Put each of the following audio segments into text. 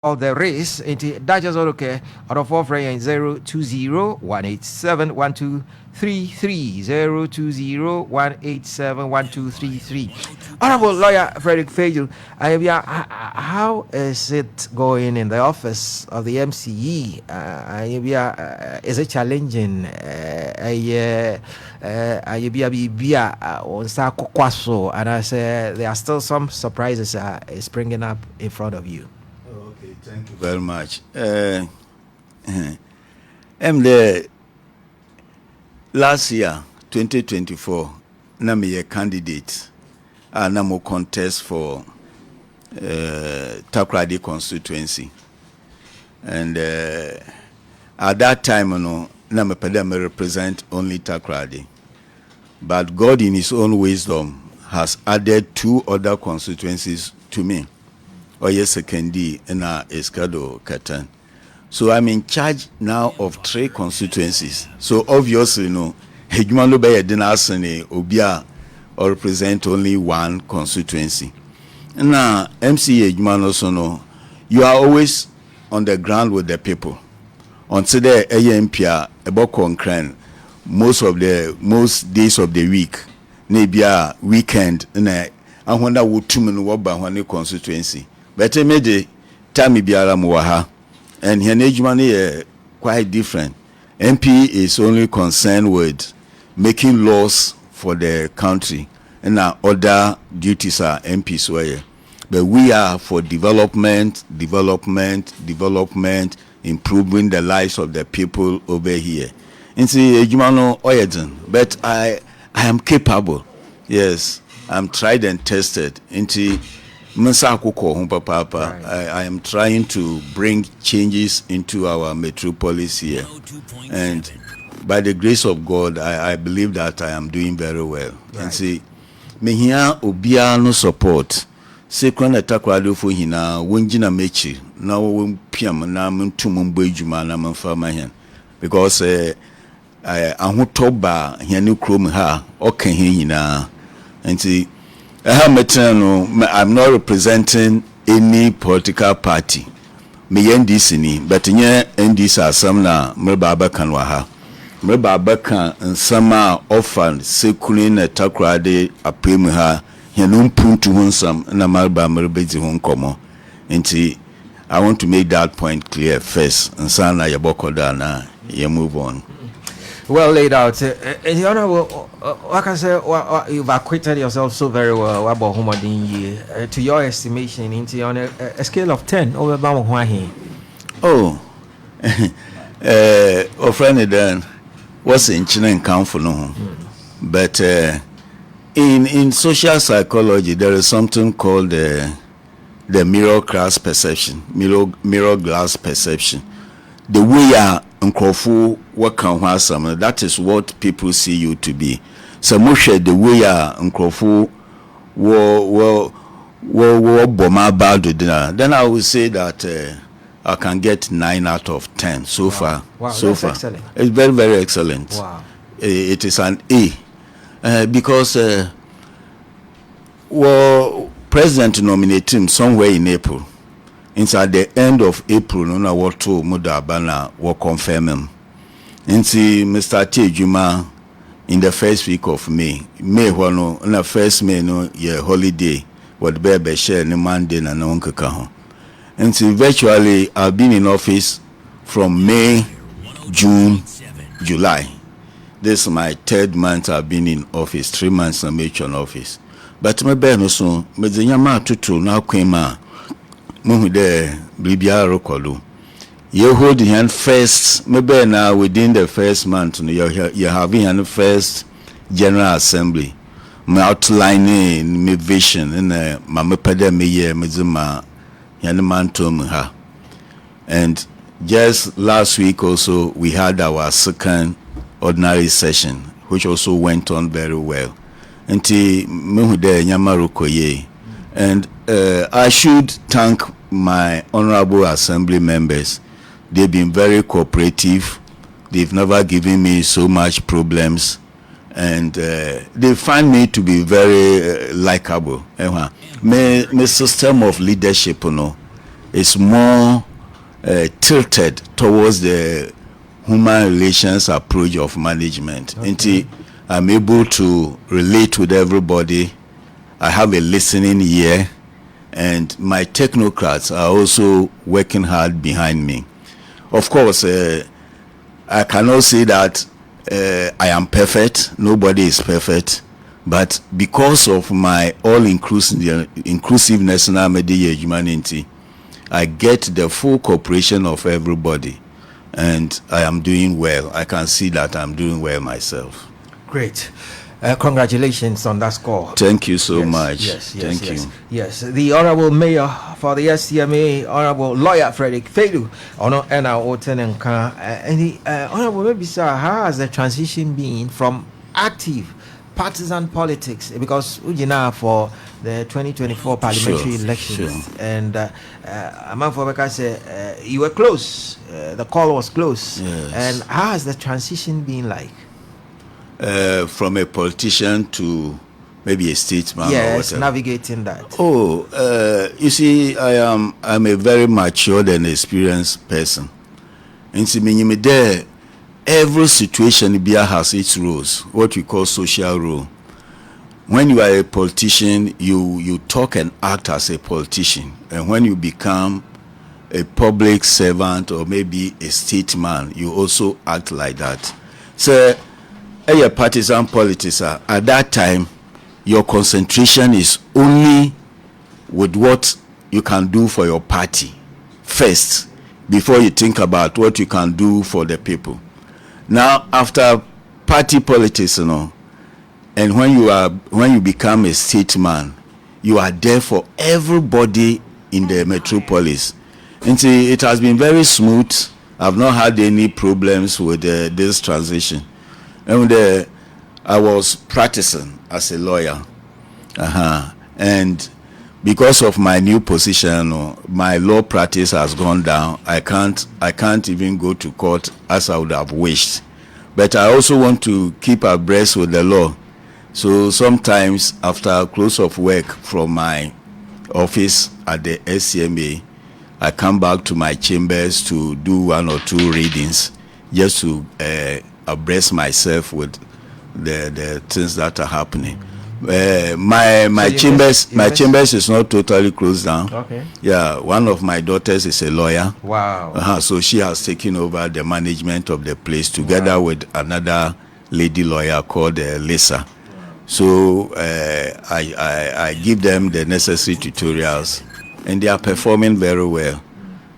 all there is. That just okay. Out of all friend 020-187-1233 020-187-1233. Honorable Lawyer Frederick Fagel, how is it going in the office of the MCE? Is it challenging? And I say there are still some surprises springing up in front of you. Okay, thank you very much. I'm the last year, 2024, I'm a candidate and I'm a contest for Takoradi constituency. And at that time, I'm represent only Takoradi. But God, in His own wisdom, has added 2 other constituencies to me. Sekondi and Eskado Katan. So I'm in charge now of 3 constituencies. So obviously, Hejumalo Beye Dinasane Obia or represent only 1 constituency. Now, MCA Hejumano Sono, you are always on the ground with the people. Until the AMPA about concern most days of the week, maybe a weekend, and I wonder what 2 minutes one constituency. But I made the time biara muwaha, and here Nejumani quite different. MP is only concerned with making laws for the country, and our other duties are MP's way. But we are for development, improving the lives of the people over here. And see, Ejumano Oyeden, but I am capable. Yes, I'm tried and tested. I am trying to bring changes into our metropolis here, and by the grace of God, I believe that I am doing very well. Right. And see, me here obia no support. Sekondi-Takoradi for hina wonjina mechi na wo piam na mentum mbo adwuma na memfa mahen because ahotoba hianu krom ha oka he hina. And see, I'm not representing any political party. Me NDC but nye NDC asam na mreba kanwa ha. Mreba kan nsama ofan Sekondi-Takoradi apem ha hianum puntu hunsam na mreba di hunkomo. Nti I want to make that point clear first. Nsana yabokoda na ye move on. Well laid out. Your Honor, like I said, you've acquitted yourself so very well about to your estimation, into on a scale of 10 over Bamahuahi. Oh, friend, then what's in China and Council? But in social psychology, there is something called the mirror glass perception. Mirror glass perception. The way Nkrofu that is what people see you to be. So much the way Nkrofu boma bad dinner. Then I will say that I can get 9 out of 10 so far. Wow, so that's far. Excellent. It's very, very excellent. Wow. It is an A. Because President nominated him somewhere in April. Inside the end of April, no what to Mudabana will confirm him. And see Mr. Tejuma in the first week of May. May no na first May no ye holiday what baby share ni Monday na no. And see virtually I've been in office from May, June, July. This is my 3rd month I've been in office, 3 months I'm in office. But my no so me nyama tutu na kwema. Muhude Bribia Rokolu. You hold the hand first, maybe now within the first month, you're having a first General Assembly. My outlining my vision in my pede me ye mizuma Yanamantum ha. And just last week also we had our 2nd ordinary session, which also went on very well. Until Muhude Nyamarukoye. And I should thank my honorable assembly members. They've been very cooperative. They've never given me so much problems. And they find me to be very likable. My system of leadership, is more tilted towards the human relations approach of management. Okay. I'm able to relate with everybody. I have a listening ear, and my technocrats are also working hard behind me. Of course, I cannot say that I am perfect. Nobody is perfect. But because of my all-inclusiveness na media humanity, I get the full cooperation of everybody, and I am doing well. I can see that I'm doing well myself. Great. Congratulations on that score. Thank you so much. Yes, Thank you. Yes, the Honorable Mayor for the STMA, Honorable Lawyer Frederick Fedu, and our Otenenka. Honorable, maybe sir, how has the transition been from active partisan politics, because for the 2024 parliamentary elections, and Amanfobeka said you were close, the call was close, yes. And how has the transition been like? From a politician to maybe a statesman? Yes, or navigating that. You see, I'm a very matured and experienced person. And there, every situation has its rules, what we call social rule. When you are a politician, you talk and act as a politician. And when you become a public servant or maybe a statesman, you also act like that. So, your partisan politics, at that time, your concentration is only with what you can do for your party first, before you think about what you can do for the people. Now, after party politics, and when you become a statesman, you are there for everybody in the metropolis. And see, it has been very smooth. I've not had any problems with this transition. And I was practicing as a lawyer, and because of my new position, my law practice has gone down. I can't even go to court as I would have wished. But I also want to keep abreast with the law. So sometimes after close of work from my office at the STMA, I come back to my chambers to do one or two readings, just to abreast myself with the things that are happening. My chambers is not totally closed down. Okay. Yeah, one of my daughters is a lawyer. Wow. So she has taken over the management of the place together with another lady lawyer called Lisa. So I give them the necessary tutorials, and they are performing very well.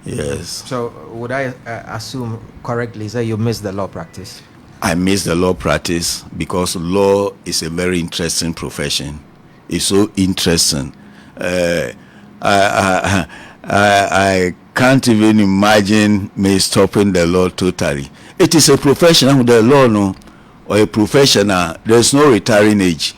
Yes. So would I assume correctly that you missed the law practice? I miss the law practice because law is a very interesting profession. It's so interesting. I can't even imagine me stopping the law totally. It is a profession with the law, no, or a professional. There's no retiring age.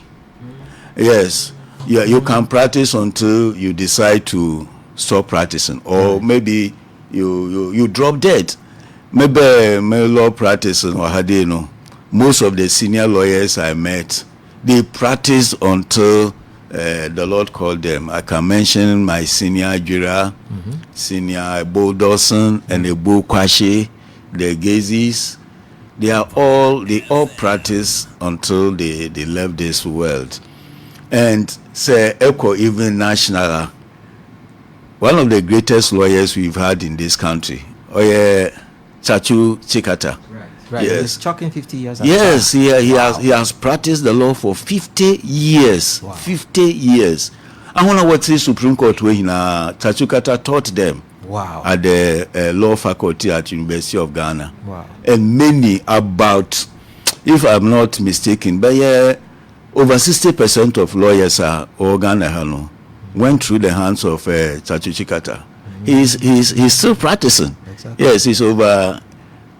Yes, you can practice until you decide to stop practicing, or maybe you drop dead. Maybe my law practice or hadeno. Most of the senior lawyers I met, they practiced until the Lord called them. I can mention my senior Jura, senior Bo Dawson, and the Bo Kwashi, the Gazis. They all practiced until they left this world. And say Echo even national, one of the greatest lawyers we've had in this country. Chachu Chikata. Right. Yes. He's chalking 50 years. Yes, he has practiced the law for 50 years. Wow. 50 years. I wonder what the Supreme Court where Chachu Chikata taught them. Wow. At the law faculty at University of Ghana. Wow. And many, about, if I'm not mistaken, but over 60% of lawyers are Ghana went through the hands of Chachu Chikata. He's still practicing. Exactly. Yes, he's over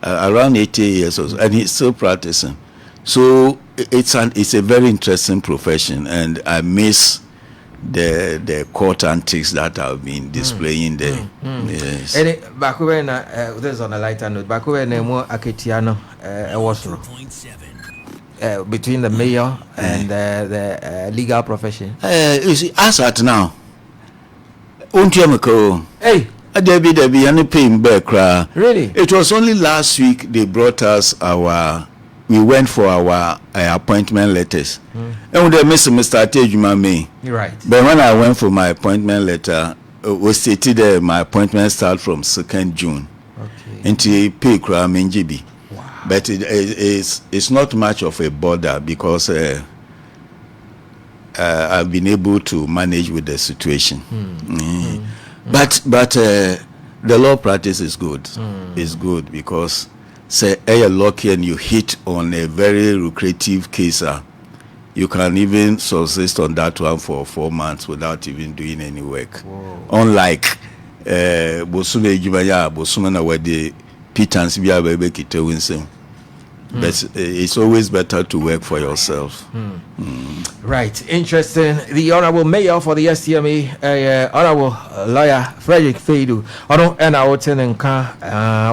around 80 years old, and he's still practicing. So it's a very interesting profession, and I miss the court antics that I've been displaying there. Yes. And back when this is on a lighter note, back when more Aketiano was between the mayor and the legal profession. You see, as at now, hey. Debbie, and paying back. Really? It was only last week they brought us we went for our appointment letters. And they miss Mr. Tejuma me. You're right. But when I went for my appointment letter, was stated that my appointment start from 2nd June. Okay. Until pay crime in GB. Wow. But it's not much of a bother because I've been able to manage with the situation. But the law practice is good. It's good because say you're lucky and you hit on a very lucrative case. You can even subsist on that one for 4 months without even doing any work. Whoa. Unlike Bosume Jubaya, Bosumana where the pittance be able to win. But it's always better to work for yourself. Right. Interesting. The Honorable Mayor for the STMA, Honorable Lawyer Frederick Feidu. And I will tell you,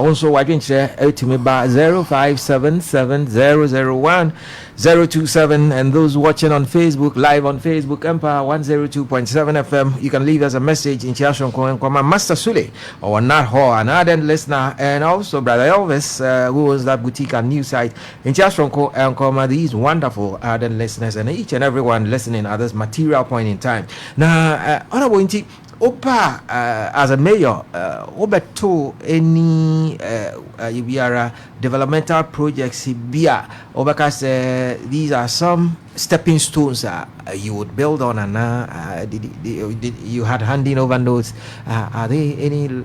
also, I can share to me by 0577001027. And those watching on Facebook, live on Facebook, Empire 102.7 FM, you can leave us a message in Chiashon Kwama Master Sule or Nat Hall, an ardent listener, and also Brother Elvis, who owns that boutique and news site in Chiashon Kwama, these wonderful ardent listeners, and each and everyone listening at this material point in time. Now, Honorable Inti, Opa, as a mayor, Obeto any developmental projects here, because these are some stepping stones you would build on, and you had handing over notes. Are there any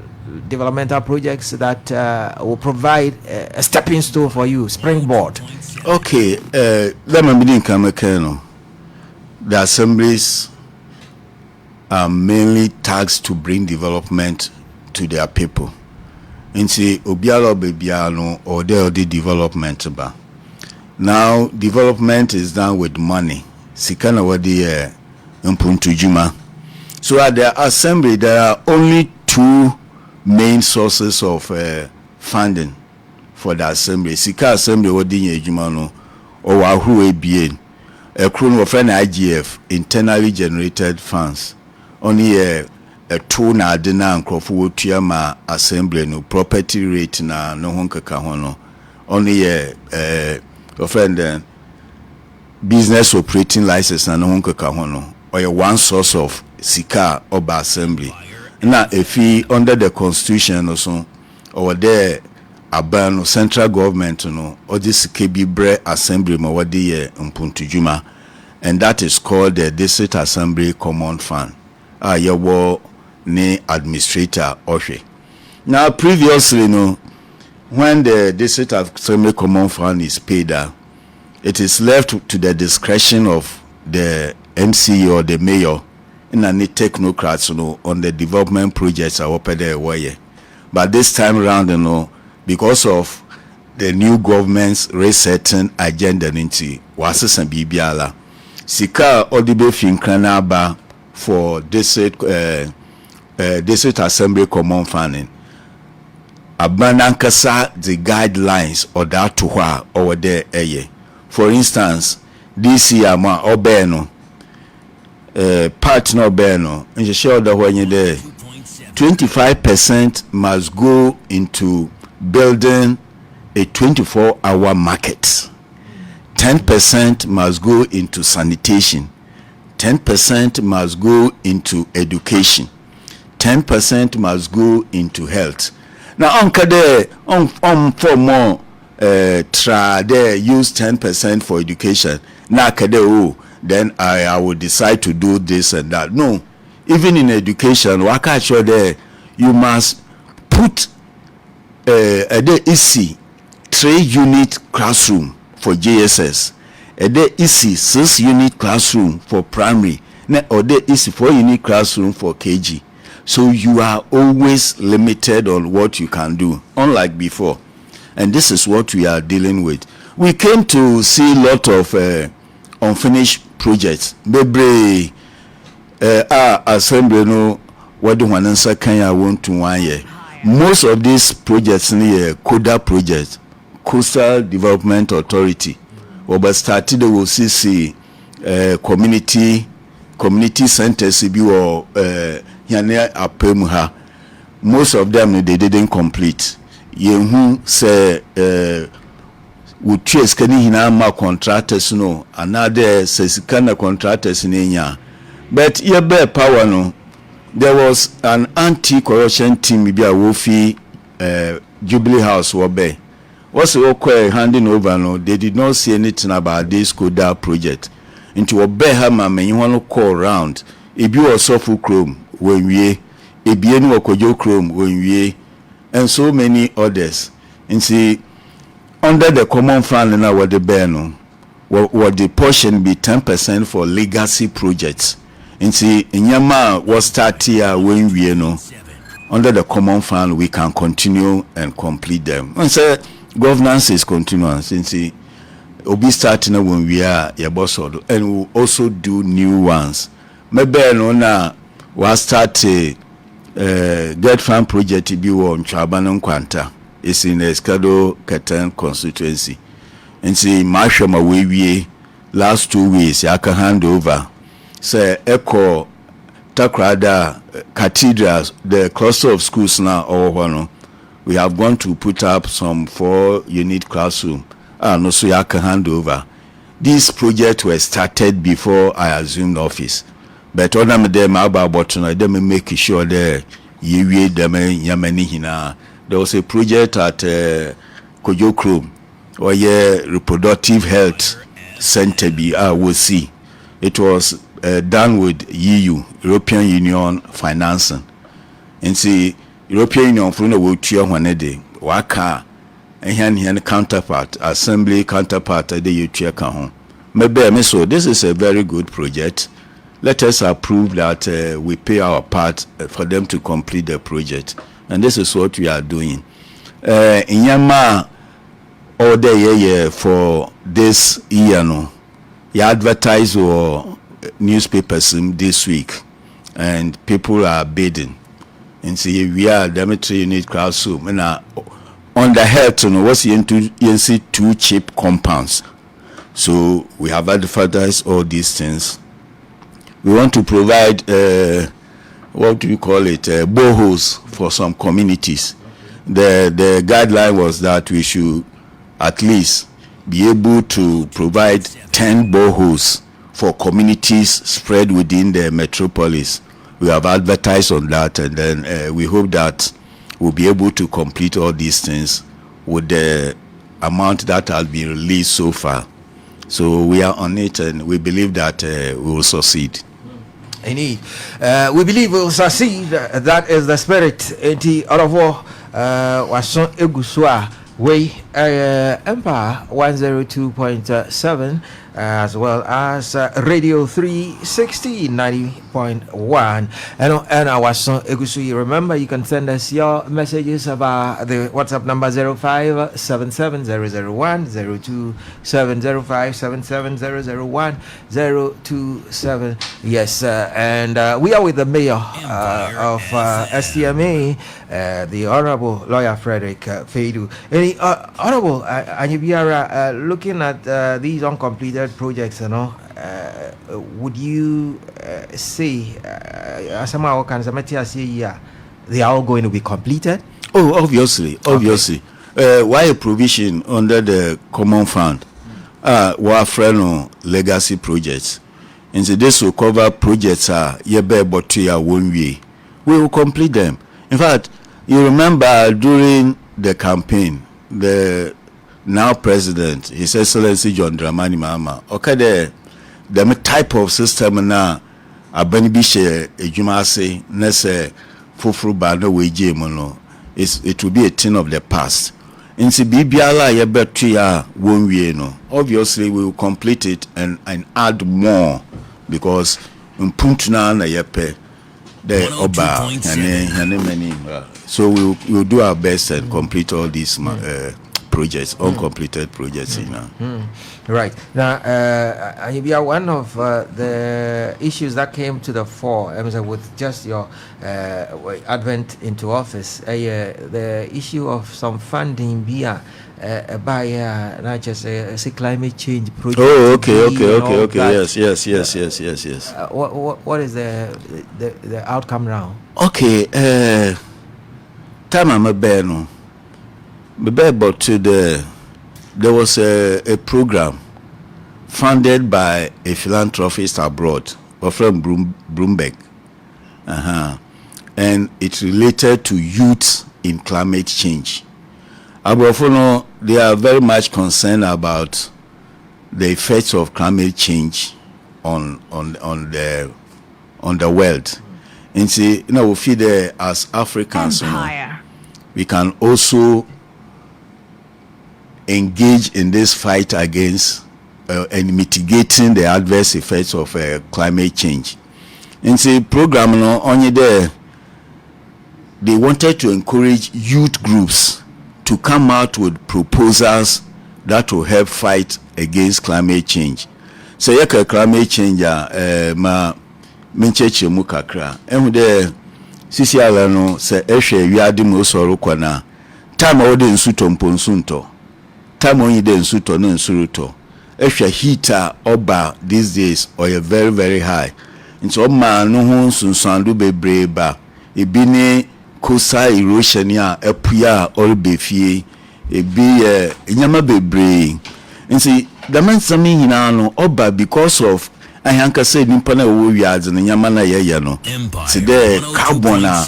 developmental projects that will provide a stepping stone for you, springboard? Okay, let me begin. The assemblies are mainly tasked to bring development to their people. Inti obialo bebiano or the development ba. Now development is done with money. Sikana wadi mpuntujuma. So at the assembly there are only two main sources of funding for the assembly. Sika assembly wadi nyejuma no or wahru ebien. A crown of an IGF, internally generated funds. Only a two na dena and ma assembly no property rate na no honka kahono. Only a friend business operating license na no honka kahono. Or a one source of sika oba assembly. Now if he under the constitution or so or there abano central government no or this KB bre assembly ma wadi mpuntujuma, and that is called the district assembly common fund. Yawo ne administrator Oshe. Now previously no, when the district assembly common fund is paid, it is left to the discretion of the MC or the mayor and any technocrats on the development projects are open there. But this time around, because of the new government's resetting agenda into Wasas and Bibiala, Sika Odibe Finkrana ba for district assembly common funding. Abanankasa the guidelines or that to her over there. For instance, this year ma obeno part no beno and show that when you there 25% must go into building a 24-hour market. 10% must go into sanitation. 10% must go into education. 10% must go into health. Now, on for more, try there use 10% for education. Now, then I will decide to do this and that. No, even in education, you must put a easy 3-unit classroom for JSS. A day easy 6-unit classroom for primary, or day easy 4-unit classroom for KG. So you are always limited on what you can do, unlike before. And this is what we are dealing with. We came to see a lot of unfinished projects. Bebre assembly no what do one answer can I want to 1 year. Most of these projects near CODA project, Coastal Development Authority. But started the OCC community centers or yane apemha. most of them they didn't complete. Yehu say we trace kani hina ma contractors no another says kana contractors in but ye be power no. There was an anti-corruption team maybe a wofi Jubilee House wabe. What's the handing over no? They did not see anything about this Koda project. Into a behama me you want to call around. If you are sofu chrome when we if you know kojo chrome when we and so many others. And see under the common fund now what the bear no what the portion be 10% for legacy projects. And see inyama was start here when we know under the common fund we can continue and complete them. And say governance is continuous. And see we'll be starting when we are and we'll also do new ones. Maybe no na we start get farm project to be on Chabanon Quanta. It's in the Escado Katan constituency. And see Marshama we last 2 weeks I can hand over. Say Echo Takoradi cathedrals, the cluster of schools now or one. We have gone to put up some 4 unit classroom. No, so I can hand over. These projects were started before I assumed office. But on them about them make sure there you them yamani hina. There was a project at Kojo Krom or reproductive health center we see. It was done with EU, European Union financing. And see European Union for no will cheer one a day. Waka and counterpart, assembly counterpart at the you home. Maybe so this is a very good project. Let us approve that we pay our part for them to complete the project. And this is what we are doing. In Yama all day for this year no. You advertise or newspapers this week and people are bidding. And see we are Demetri unit classroom and on the health no what's into 2 cheap compounds. So we have advertised all these things. We want to provide what do you call it boreholes for some communities. The guideline was that we should at least be able to provide 10 boreholes for communities spread within the metropolis. We have advertised on that, and then we hope that we'll be able to complete all these things with the amount that has been released so far. So we are on it, and we believe that we will succeed. Indeed. We believe we will succeed. That is the spirit. Eti Oravo Wason Eguswa Way Empire 102.7 as well as Radio 360 90.1 and our son Egusu. Remember, you can send us your messages about the WhatsApp number 0577-001-0270577-001-027. Yes, and we are with the mayor of STMA, the Honorable Lawyer Frederick Feidu. Honorable Anyibiara, looking at these uncompleted projects, would you say somehow can they are all going to be completed? Oh, obviously. Why a provision under the common fund? Our friend legacy projects, and so this will cover projects. But 1 year, we will complete them. In fact, you remember during the campaign, the now president, His Excellency John Dramani Mahama, the type of system now, abani bishe ejumase nese fufuru ba no weje mono, it will be a thing of the past. Insi bibiala ye betu ya wonwie no. Obviously we will complete it and add more because mpuntuna na yepe the oba and many. So we will do our best and complete all these projects, uncompleted projects. Right now, one of the issues that came to the fore with just your advent into office, the issue of some funding by not just say climate change project. Oh, okay. Yes. What is the outcome now? Okay. time I'm a bear no. But there was a program funded by a philanthropist abroad, or from Bloomberg. And it's related to youth in climate change. Abofono, they are very much concerned about the effects of climate change on the world. And see, we feel that as Africans, we can also engage in this fight against and mitigating the adverse effects of climate change. And see, program only there, they wanted to encourage youth groups to come out with proposals that will help fight against climate change. So yeka climate change ma mencheche mu kakra. Emu de sisi ala no se ehwe wiade mo soro kwana. Time o de nsuto mponsunto. Time onyi de nsuto no nsuruto. Ehwe heater oba these days or very very high. Nso ma no ho sunsandu bebre ba. Ebi ni coastal erosion ya epuya or befie ebi nyama bebre. Nsi the man sami hina no oba because of ahanka say nimpa na wo wiadze no nyama na ye no se de carbon a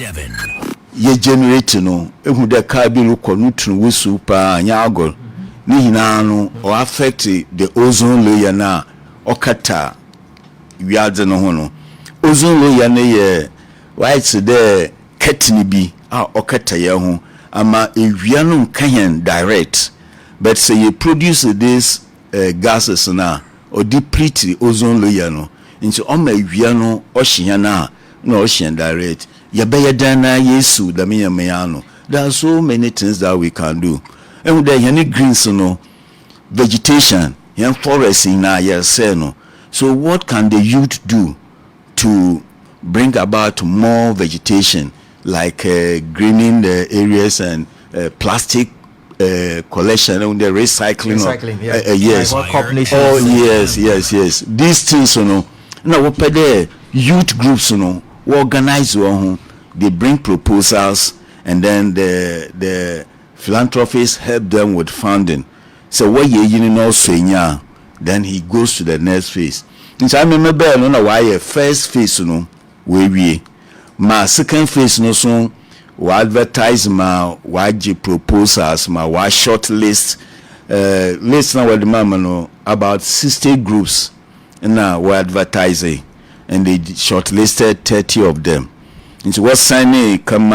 ye generate no ehu de carbon ko no tunu wusu pa anya agol ni hina no o affect the ozone layer na okata wiadze no ho no ozone layer na ye white se de ketini bi a okata ye ho ama ewia no nkan direct but say you produce this gases na or deplete ozone layer no into oma ewia no ohia na ohia direct ya be dana yesu da me no. There are so many things that we can do. And there any greens no vegetation yan forest in na say no. So what can the youth do to bring about more vegetation, like greening the areas and plastic collection and the recycling yes. Yes. These things, now we pay the youth groups, we organize they bring proposals, and then the philanthropists help them with funding. So what you know saying, then he goes to the next phase. Since I remember, why first phase, we my second phase, so we advertise my YG proposals, my Y short list. List now with the mama about 60 groups now we're advertising, and they shortlisted 30 of them. And so what signing come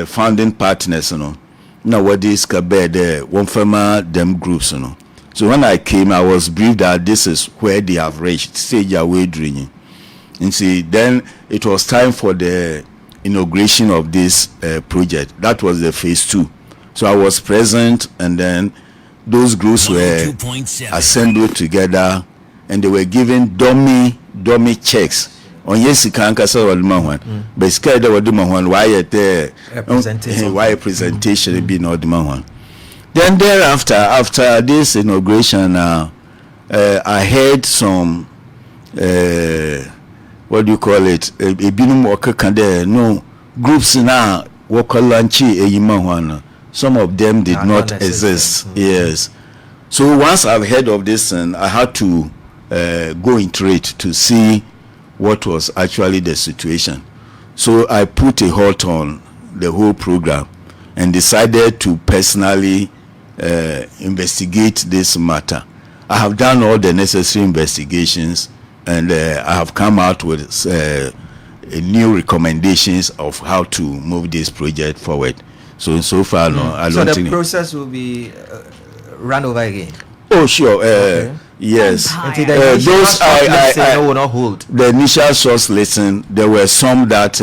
funding partners, now what is kabed one firma them groups, So when I came, I was briefed that this is where they have reached stage away drinking. And see, then it was time for the inauguration of this project. That was the phase 2. So I was present, and then those groups were assembled together, and they were given dummy checks. On yes, you can't say what man, but scared of the man. Why a presentation be not the man. Then thereafter, after this inauguration, I heard some. What do you call it? A binum worker can there no groups now work lunchy a some of them did not exist. Yes. So once I've heard of this, and I had to go into it to see what was actually the situation. So I put a halt on the whole program and decided to personally investigate this matter. I have done all the necessary investigations, and I have come out with new recommendations of how to move this project forward. So far, no, I don't think. So the process will be run over again. Oh, sure. Okay. Yes. Those will not hold. The initial source listen. There were some that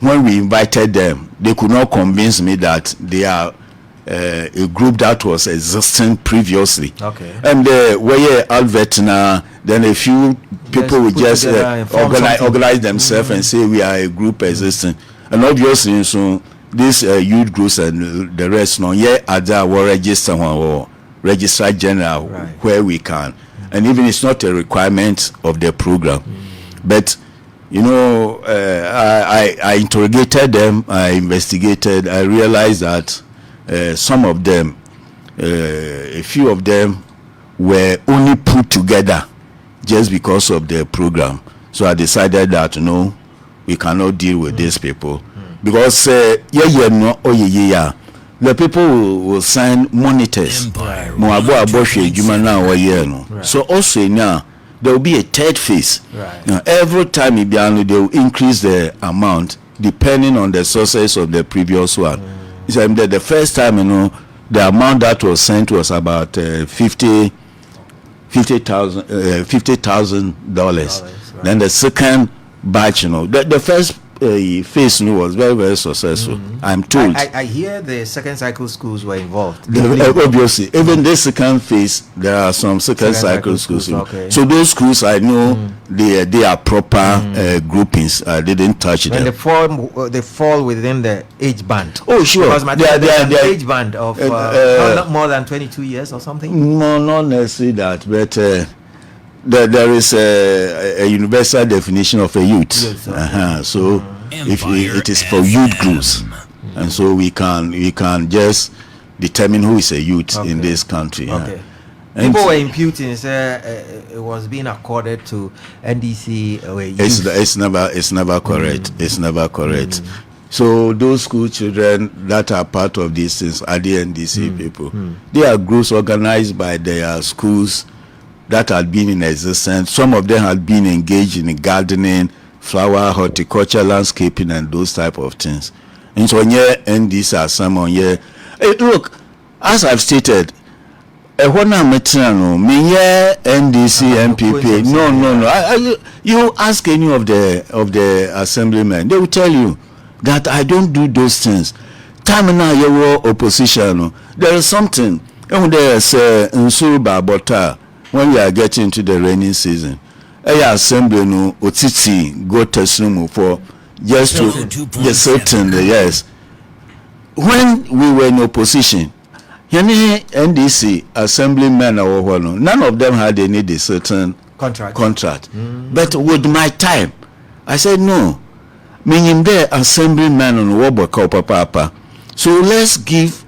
when we invited them, they could not convince me that they are a group that was existing previously. Okay. And where advert now, then a few people will just organize themselves and say we are a group existing. And obviously, so these youth groups and the rest, no, other will register or registrar general where we can. And even it's not a requirement of the program. But you know, I interrogated them, I investigated, I realized that some of them, a few of them were only put together just because of their program. So I decided that, no, we cannot deal with these people. Because, the people will sign monitors. So also now, there will be a third phase. Right. Now, every time they will increase the amount depending on the sources of the previous one. So the first time, you know, the amount that was sent was about $50,000. Right. Then the second batch, you know, the first phase, you know, was very, very successful. I'm told. I hear the second cycle schools were involved. Obviously, even this second phase, there are some second cycle schools. Okay. So those schools, I know they are proper groupings. I didn't touch them. And they fall within the age band. Oh, sure. Because my dad has an age band of not more than 22 years or something. No, not necessarily that, but there is a universal definition of a youth. Yes, okay. So if it is for youth groups, and so we can just determine who is a youth in this country. Okay. People were imputing, it was being accorded to NDC. It's never correct. It's never correct. So those school children that are part of these things are the NDC people. They are groups organized by their schools that had been in existence. Some of them had been engaged in gardening, flower, horticulture, landscaping, and those type of things. And so here, NDC are some on here. Hey, look, as I've stated, when I'm NDC, MPP, no. You ask any of the assemblymen, they will tell you that I don't do those things. Time now you opposition. There is something. And there is when we are getting into the rainy season, assembly no otiti go testimony for just to get certain. Yes. When we were in opposition, any NDC assemblymen or none of them had any certain contract. But with my time, I said no. Meaning there assemblymen on Wobaka Papa. So let's give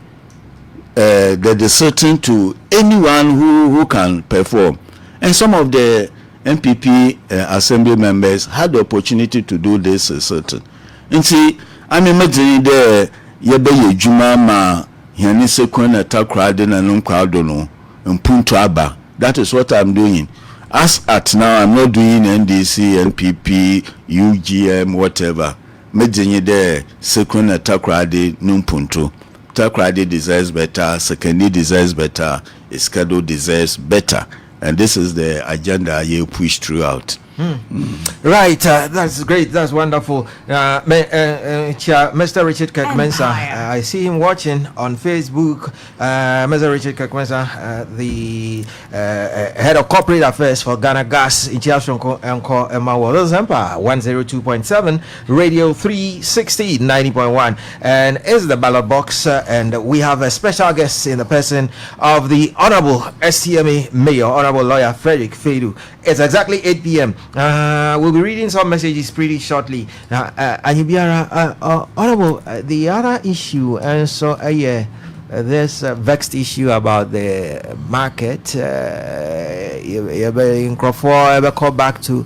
the certain to anyone who can perform. And some of the MPP assembly members had the opportunity to do this certain. And see, I'm imagining there Yebe Juma ma yani Sekondi-Takoradi and Uncompleted and Punto Aba. That is what I'm doing. As at now, I'm not doing NDC, NPP, UGM, whatever. Medinye there Sekondi-Takoradi Numpunto. Takoradi deserves better, Sekondi deserves better, Iskado deserves better. And this is the agenda you push throughout. Right, that's great, that's wonderful. Mr. Richard Kirkmensa, I see him watching on Facebook. Mr. Richard Kirkmensa, the head of corporate affairs for Ghana Gas in Chiafronko Enko Emawo Zampa 102.7 Radio 360 90.1, and is the ballot box, and we have a special guest in the person of the Honorable STMA Mayor, Honorable Lawyer Frederick Fedu. It's exactly 8 p.m. We'll be reading some messages pretty shortly. Honorable, the other issue, and so there's a vexed issue about the market. You call back to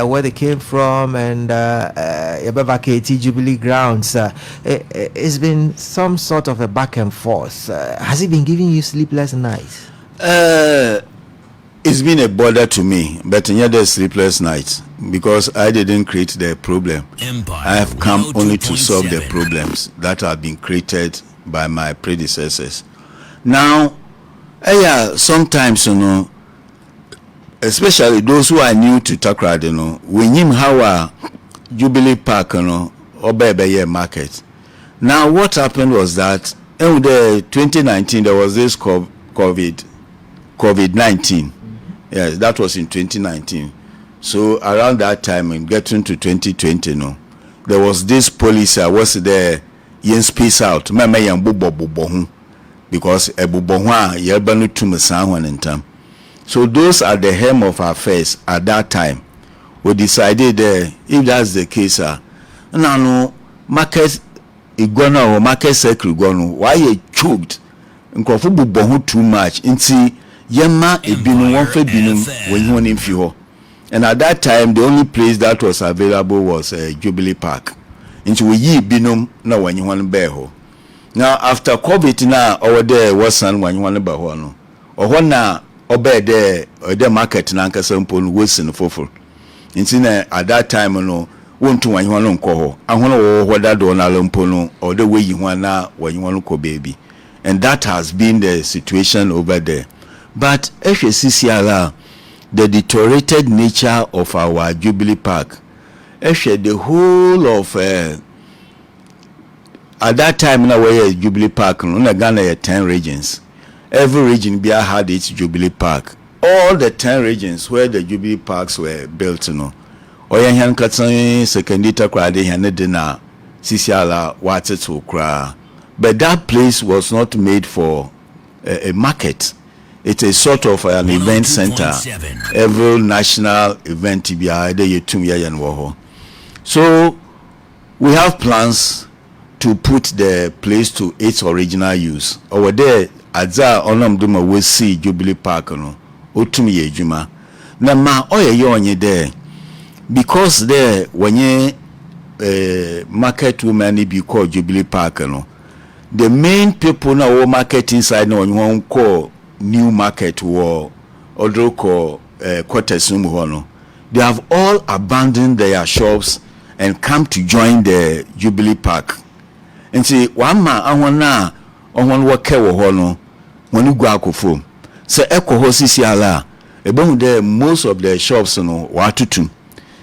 where they came from, and vacate Jubilee grounds. It's been some sort of a back and forth. Has it been giving you sleepless nights? It's been a bother to me, but the sleepless nights, because I didn't create the problem. I have come only to solve the problems that have been created by my predecessors. Now, sometimes, especially those who are new to Takoradi, we knew how Jubilee Park, or Bebe Market. Now, what happened was that in the 2019 there was this COVID-19. Yes, that was in 2019. So around that time, in getting to 2020, there was this policy. I was there, yen space out. Because so those are the hem of affairs at that time. we decided if that's the case now no market igwana or market circle igwana why you choked nkofo bobbo ho too much nti yema ebinu won fa binu when you in fi. And at that time, the only place that was available was Jubilee Park. Into we yi binum na when you want to bear ho. Now after COVID now over there was son when you want to bear ho no. Or when now obey there or the market na nka sample was in fofo. Into at that time no won't when you want to go ho. I want to whether do na lumpo no or the way you want na when you want to go baby. And that has been the situation over there. But HCCR the deteriorated nature of our Jubilee Park. Actually, the whole of at that time now where Jubilee Park, no Ghana had 10 regions. Every region had its Jubilee Park. All the 10 regions where the Jubilee Parks were built, Oyan Katsan, Sekondi-Takoradi, Hanedina, Sisiala, Watetokra. But that place was not made for a market. It's a sort of an event center. Every national event to be so we have plans to put the place to its original use. Over there, Adza Onamduma will see Jubilee Park no. Otumi Ejuma. Na ma oye yonye there. Because there when you market woman be called Jubilee Park no. The main people now market inside no one call new market or odroko quarters no. They have all abandoned their shops and come to join the Jubilee Park. And say one man I want work no when you go akofo. Say eko hosisi ala ebon there most of the shops no watutu.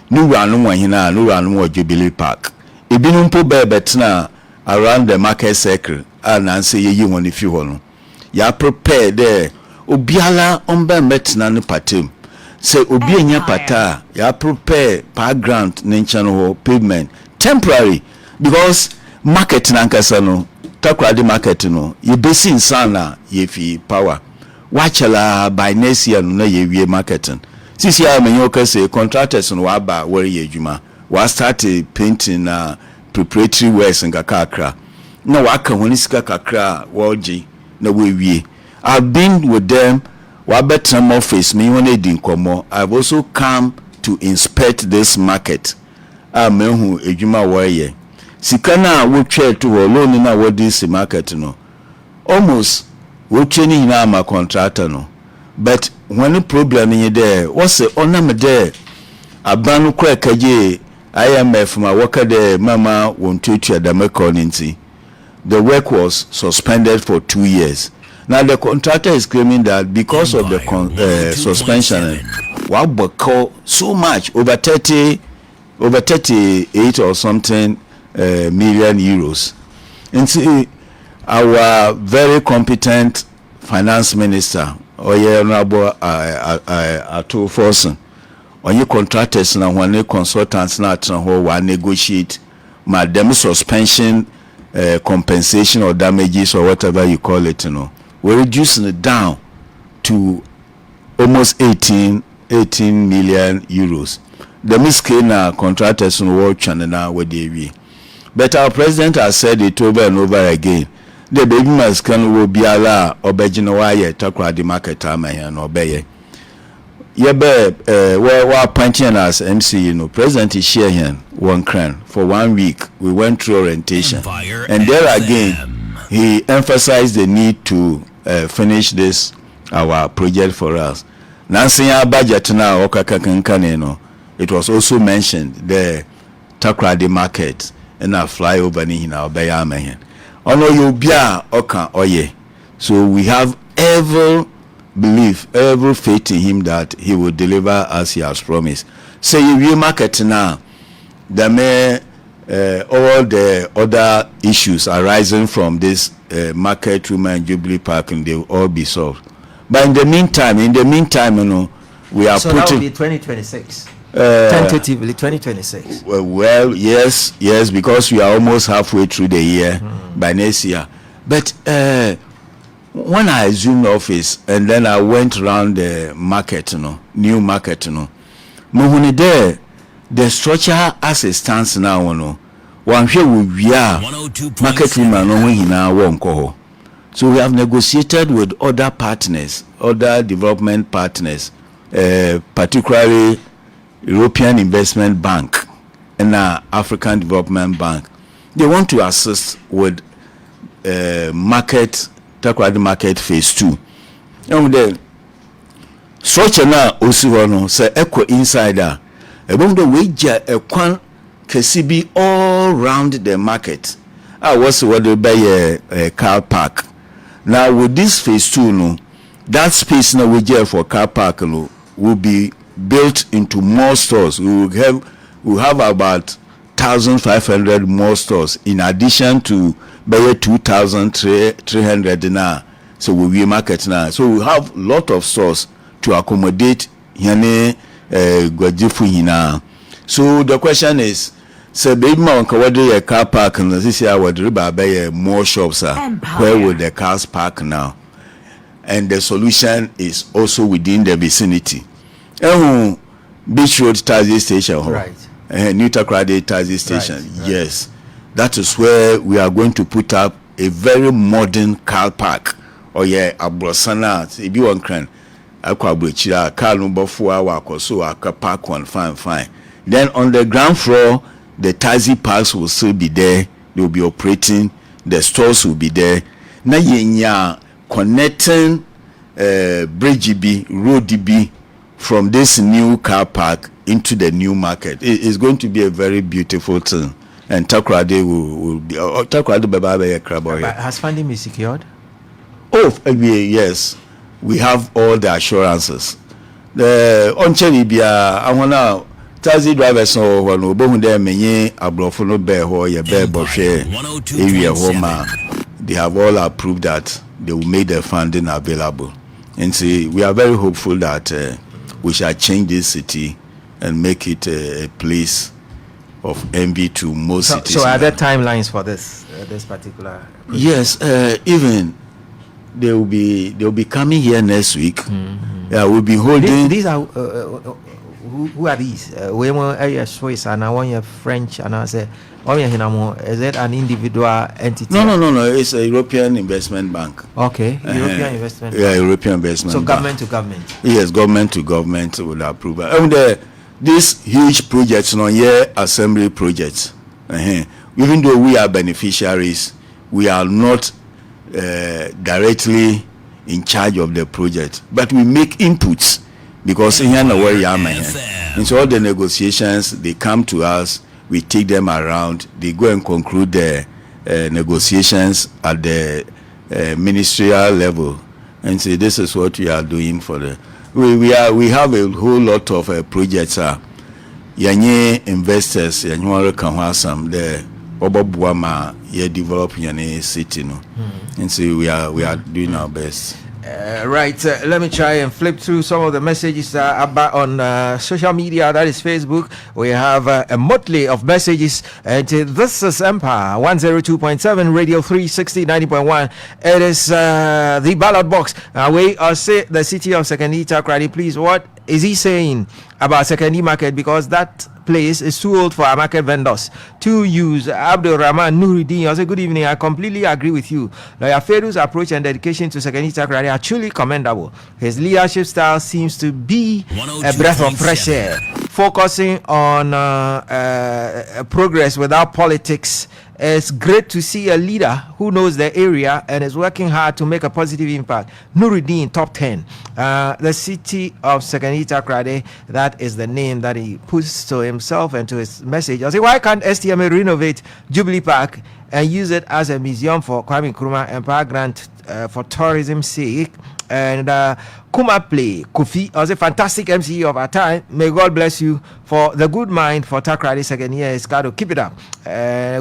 No ranu hina no ranu Jubilee Park. Ebinum po betna around the market circle and say ye won if you no. Ya prepare there obiala omba metna no patem say obi enya pata ya prepare background nenchano ho pavement temporary because market nankasa no Takoradi Market no ye besi insana ye fi power wachela by next year no ye wie marketing sisi ya menyoka say contractors no aba where ye adwuma wa start painting na preparatory works nkakakra na waka honi sika kakra woji na we wie. I've been with them. Wabetam office me when they didn't come. I've also come to inspect this market. Mehu ejuma waye. Sikana we try to alone na what this market no. Almost we training na ma contractor no. But when the problem in there, what's the onam there? Abanu kwa kaje IMF ma worker there mama won't treat you the mekoninti. The work was suspended for 2 years. Now the contractor is claiming that because of the suspension, call so much over 38 or something million euros. And see, our very competent finance minister, Honorable Ato Forson, when you contractors now when you consultants now to negotiate, madam suspension, compensation or damages or whatever you call it, we're reducing it down to almost 18 million euros. The miskina contractors in world channel now where they but our president has said it over and over again. The baby maskan will be ala obejinawaye Takoradi Market and obey. We're appointing as MC, President is sharing one crown for 1 week. We went through orientation, and there again he emphasized the need to finish this our project for us. Nancy budget now it was also mentioned the Takoradi Market and a flyover in our bayamahan. Ono you bia oka oye. So we have every belief, every faith in him that he will deliver as he has promised. Say you market now, the may all the other issues arising from this market woman Jubilee Park and they will all be solved. But in the meantime, we are so putting. That will be 2026. Tentatively 2026. Well, yes, because we are almost halfway through the year by next year. But when I assumed office and then I went around the market, new market, Muhuni there, the structure as it stands now, no, one here we are market woman no hina won ko. So we have negotiated with other partners, other development partners, particularly European Investment Bank and African Development Bank. They want to assist with market, Takoradi Market Phase 2. And the structure now also no say echo insider. Among the wager a kwan kesibi all round the market. I was what they buy a car park. Now with this Phase 2 no, that space now wager for car park no will be built into more stores. We will have about 1,500 more stores in addition to by 2,300 now. So we will market now. So we have a lot of stores to accommodate hine gwajifu hina. So the question is, so baby man kawade a car park and this year would buy more shops where would the cars park now? And the solution is also within the vicinity. Beach Road taxi station, right? New Takoradi taxi station, right. Yes. That is where we are going to put up a very modern car park. Oh yeah, abrosana. If you want can, akwabuchira car number 4 hour so a car park one fine. Then on the ground floor, the taxi parks will still be there. They will be operating. The stores will be there. Na yenya connecting bridge B, road B from this new car park into the new market. It is going to be a very beautiful thing. And Takoradi will be Takoradi Baba Krabo. Has funding been secured? Oh, yes. We have all the assurances. The Oncheribia, I want to taxi drivers so when we go there, many abrofono bear ho ye bear boshe area home. They have all approved that they will make the funding available. And see, we are very hopeful that we shall change this city and make it a place of envy to most cities. So are there timelines for this particular project? Yes, even they will be coming here next week. Mm-hmm. Yeah, we'll be holding. These are who are these? We want Swiss and I want French and I say, is it an individual entity? No. It's a European Investment Bank. Okay, European Investment Bank. Yeah, European Investment So Bank. government to government. Yes, government to government will approve. And these huge projects, assembly projects. Even though we are beneficiaries, we are not directly in charge of the project, but we make inputs because and so all the negotiations, they come to us, we take them around, they go and conclude the negotiations at the ministerial level and say this is what we are doing for the we have a whole lot of projects yanye investors yanyo kan ho asam the obobuama ye develop yane city no and so we are doing our best. Right, let me try and flip through some of the messages about on social media. That is Facebook. We have a motley of messages. And this is Empire 102.7 Radio 360 90.1. It is the ballot box. We say the city of Sekondi-Takoradi. Please, what is he saying about Sekondi Market? Because that place is too old for our market vendors to use. Abdul Rahman Nuruddin, I say good evening. I completely agree with you. Lawyer Fedu's approach and dedication to Sekondi-Takoradi are truly commendable. His leadership style seems to be a breath of fresh air, focusing on progress without politics. It's great to see a leader who knows the area and is working hard to make a positive impact. Nuruddin, top 10. The city of Sekondi-Takoradi, that is the name that he puts to himself and to his message. I say, why can't STMA renovate Jubilee Park and use it as a museum for Kwame Nkrumah Empire Grant for tourism's sake? And Kuma Play Kofi was a fantastic MC of our time. May God bless you for the good mind for Takoradi second year. It's got to keep it up.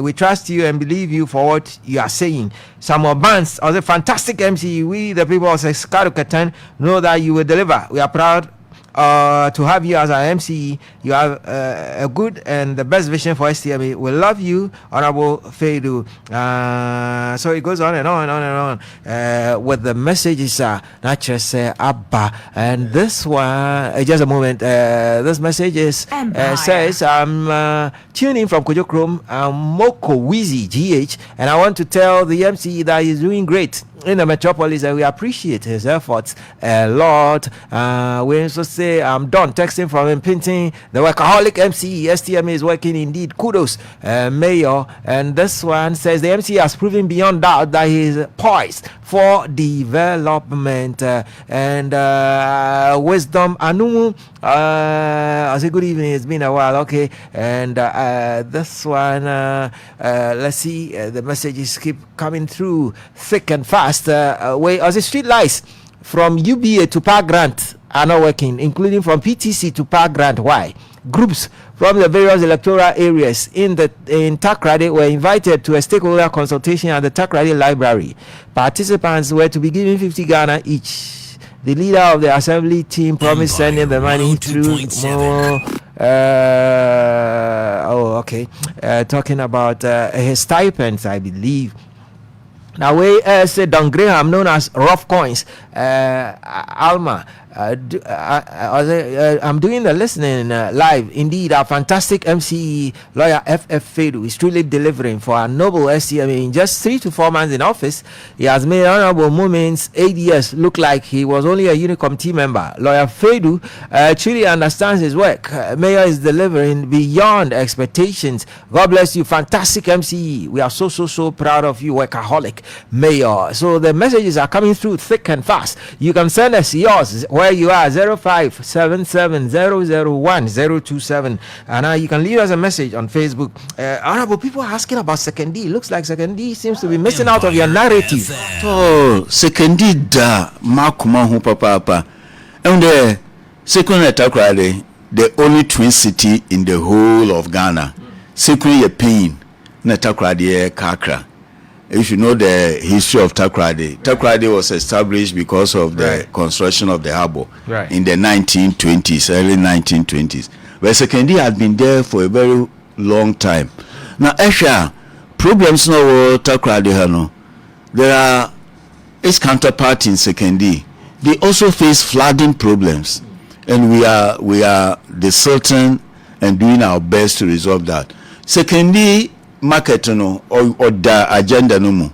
We trust you and believe you for what you are saying. Samuel Barnes was a fantastic MC. We, the people of Sekondi-Takoradi, know that you will deliver. We are proud to have you as our MC. You have a good and the best vision for STMA. We love you, Honorable Feidu. So it goes on and on and on and on with the messages. Not just Abba. And this one, just a moment. This message is says, I'm tuning from Kojo Chrome, Moko Wheezy GH, and I want to tell the MC that he's doing great in the metropolis, and we appreciate his efforts a lot. We also say I'm done texting from Impinting. The workaholic MC STMA is working indeed. Kudos, Mayor. And this one says the MC has proven beyond doubt that he is poised for development and wisdom. Anu, I say good evening. It's been a while. Okay, and this one, let's see. The messages keep coming through thick and fast. As the street lights from UBA to Park Grant are not working, including from PTC to Park Grant. Why? Groups from the various electoral areas in Takoradi were invited to a stakeholder consultation at the Takoradi Library. Participants were to be given 50 Ghana each. The leader of the assembly team promised sending the money through more. Talking about his stipends, I believe. Now we say Don Graham, known as Rough Coins, Alma. I'm doing the listening live. Indeed, our fantastic MC lawyer FF Fedu is truly delivering for our noble STMA. In just 3 to 4 months in office, he has made honorable moments 8 years look like he was only a Unicom team member. Lawyer Fedu truly understands his work. Mayor is delivering beyond expectations. God bless you, fantastic MC. We are so proud of you, workaholic Mayor. So the messages are coming through thick and fast. You can send us yours where you are, 0577001027, and you can leave us a message on Facebook. Honorable, people are asking about Sekondi. Looks like Sekondi seems to be missing out of your narrative. Oh, Sekondi da makuma hu papa. And the Sekondi-Takoradi, the only twin city in the whole of Ghana. Sekondi pain na Takoradi Kakra. If you know the history of Takoradi was established because of the construction of the harbour in the 1920s, early 1920s. But Sekondi had been there for a very long time. Now, Esha, problems now Takoradi Hano. There are its counterpart in Sekondi. They also face flooding problems, and we are desulting and doing our best to resolve that. Sekondi market or the agenda no,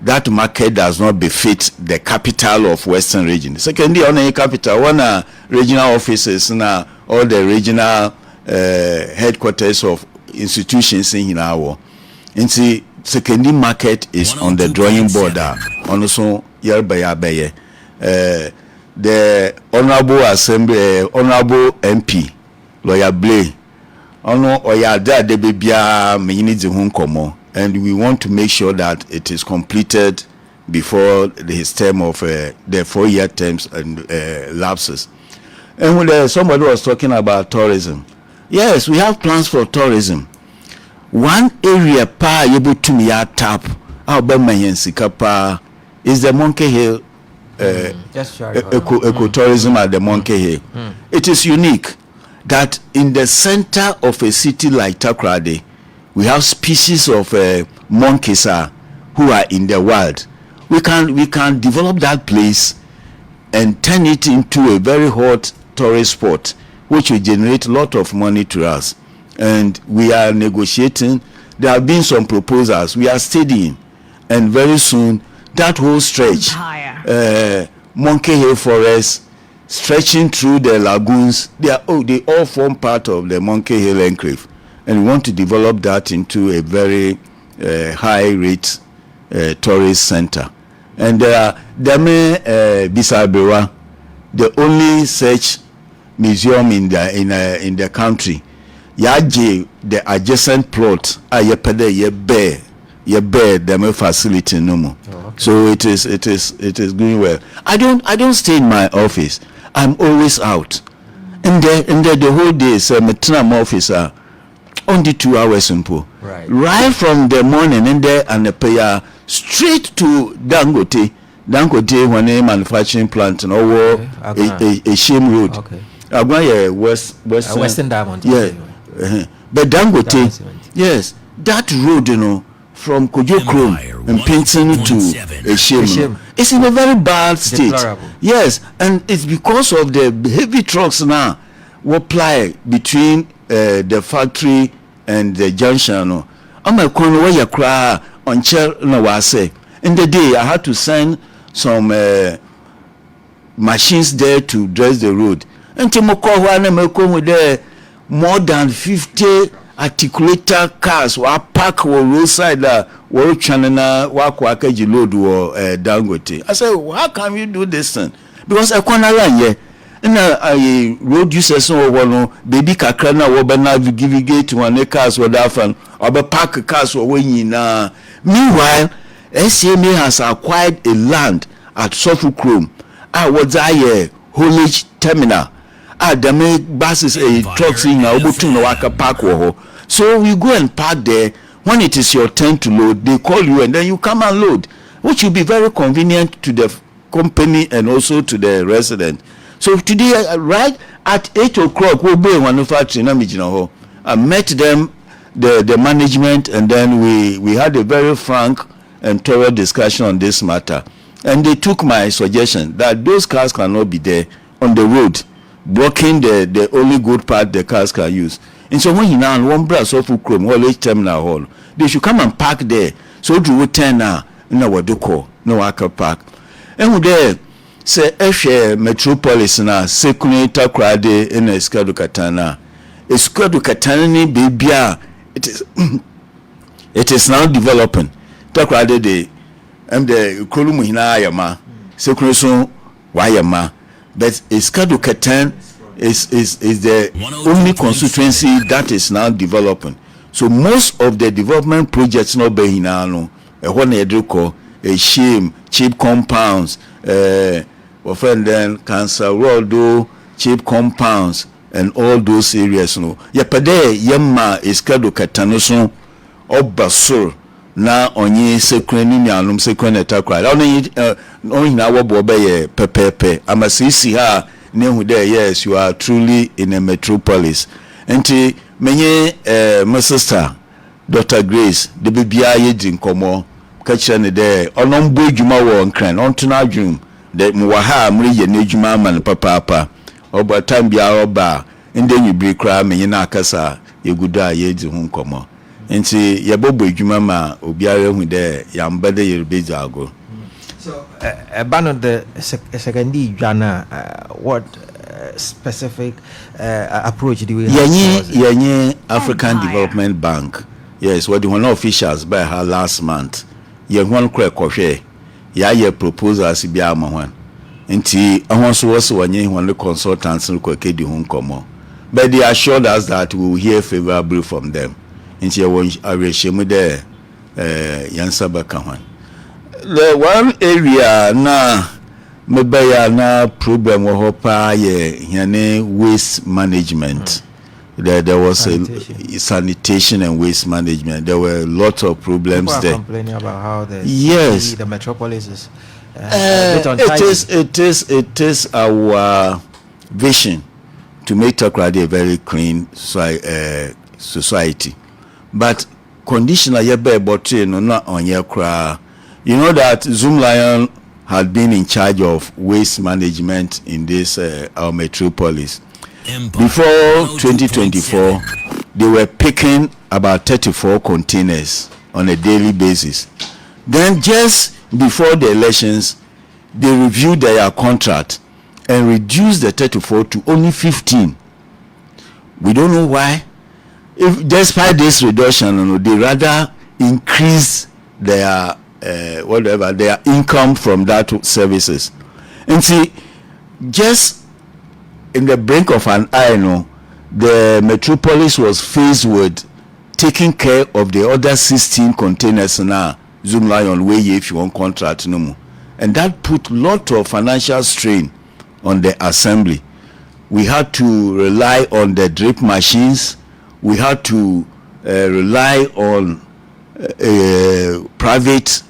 that market does not befit the capital of Western region. Secondly, on a capital, one regional offices now, all the regional headquarters of institutions in our. And see, secondary market is on the drawing board. Also, the Honorable Assembly, Honorable MP, Lawyer Blay. And we want to make sure that it is completed before his term of the 4-year terms and lapses. And when somebody was talking about tourism, yes, we have plans for tourism. One area able to me tap is the Monkey Hill eco-tourism at the Monkey Hill. It is unique that in the center of a city like Takoradi, we have species of monkeys who are in the wild. We can develop that place and turn it into a very hot tourist spot, which will generate a lot of money to us. And we are negotiating. There have been some proposals. We are studying, and very soon that whole stretch, Monkey Hill Forest, stretching through the lagoons, they all form part of the Monkey Hill enclave, and we want to develop that into a very high rate tourist center. And Dame Bisabewa, the only such museum in the country. Yaje, the adjacent plot, ye bear Dame facility no more. So it is going well. I don't stay in my office. I'm always out. And the whole day, my office only 2 hours simple. Right from the morning and the pay straight to Dangote when a manufacturing plant and over a shame road. Agwaya Western Diamond. Yeah. But Dangote, yes, that road, from Kojo Chrome and Pinton to Eshim, it's in a very bad state. Deplorable. Yes, and it's because of the heavy trucks now what ply between the factory and the junction. I'm a corner where you cry on chair no I say. In the day I had to send some machines there to dress the road. And Timoko with there more than 50 articulator cars were parked on roadside were trying to walk load or Dangote. I said, how can you do this thing? Because I can't run here. And I road users no baby kakra na wo be na give gate one cars were that fan or be park cars were when na. Meanwhile, STMA has acquired a land at Sofochrome. I was there haulage terminal. The make buses trucks in Obutu no waka park wo. So we go and park there. When it is your turn to load, they call you and then you come and load, which will be very convenient to the company and also to the resident. So today, right at 8 o'clock, we'll be one factory. I met them, the management, and then we had a very frank and thorough discussion on this matter. And they took my suggestion that those cars cannot be there on the road, blocking the only good part the cars can use. And so when you now one brass of Chrome haulage terminal hall, they should come and park there. So do we turn now? No what do call no worker park. And we there say Metropolitan na Sekondi-Takoradi in Sekondi-Takoradi. Sekondi-Takoradi baby it is now developing. Takoradi de the Kolumu hina yama Sekondi so wayama, but Sekondi-Takoradi is the only constituency that is now developing. So most of the development projects no be hinano a shame cheap compounds offend then cancer road cheap compounds and all those areas no yapade yamma Sekondi-Takoradi so obasur na onye Sekondi ni anum Sekondi-Takoradi onye na wo bo be pepepe amasisi ha. Yes, you are truly in a metropolis. And menye my sister, Dr. Grace, the baby I didn't come on, catch any day. On Juma one cran, on to our dream. That Muaha, Maria, Nejuma, and Papa, or by time be our bar, and then you be crying, and Nakasa, you good die, ye to whom come on. And see, Yabobo Jumama, Obiara, with there, yam better your bezago. So, about the Sekondi Jana, what specific approach do we have? Yenye African Development Bank. Yes, what the one officials by her last month. Yen one crack koshe. Ye proposals be a man. Nti ahonso was one the consultants no kweke di hun komo. But they assured us that we will hear favorably from them. Nti ye won areshemu there yansaba kan. The one area na mebaya na problem wo hopa ye waste management. There was sanitation and waste management. There were lots of problems people there. Complaining about how the metropolis is it is our vision to make Takoradi a very clean society. But conditional yebe botri no na onye kra. You know that Zoom Lion had been in charge of waste management in this our metropolis. Before 2024, they were picking about 34 containers on a daily basis. Then just before the elections, they reviewed their contract and reduced the 34 to only 15. We don't know why. If despite this reduction, they rather increase their their income from that services. And see, just in the brink of an eye, the metropolis was faced with taking care of the other 16 containers now. Zoom Lion way if you want contract no more. And that put lot of financial strain on the assembly. We had to rely on the drip machines. We had to rely on private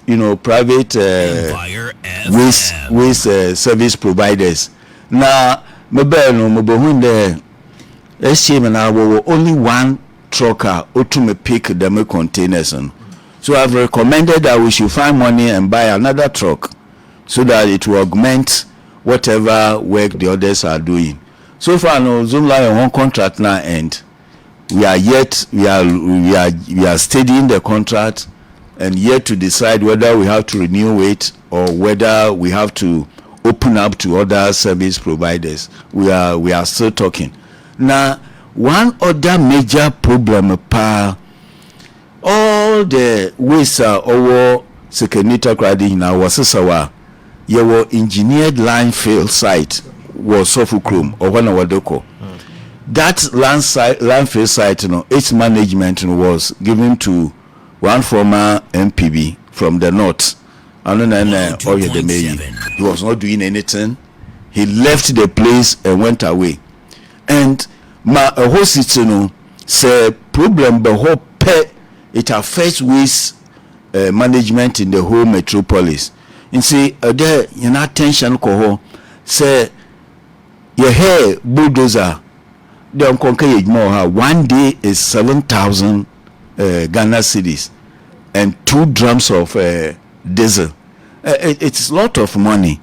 waste service providers. Now mebe no mobohun de STMA na wo only one trucker to me pick them containers on. So I've recommended that we should find money and buy another truck so that it will augment whatever work the others are doing. So far no Zoom line one contract now end. We are studying the contract and yet to decide whether we have to renew it or whether we have to open up to other service providers. We are still talking. Now, one other major problem all the ways are over Sekondi-Takoradi in our Sisawa. Your engineered landfill site was Sofukrum or one of Wadoko. That landfill site, its management was given to one former MPB from the north. He was not doing anything. He left the place and went away. And my whole city say problem the whole it affects waste management in the whole metropolis. And see there tension say your hair bulldozer. The Uncompleted one day is 7,000 Ghana cedis and 2 drums of diesel. It's a lot of money.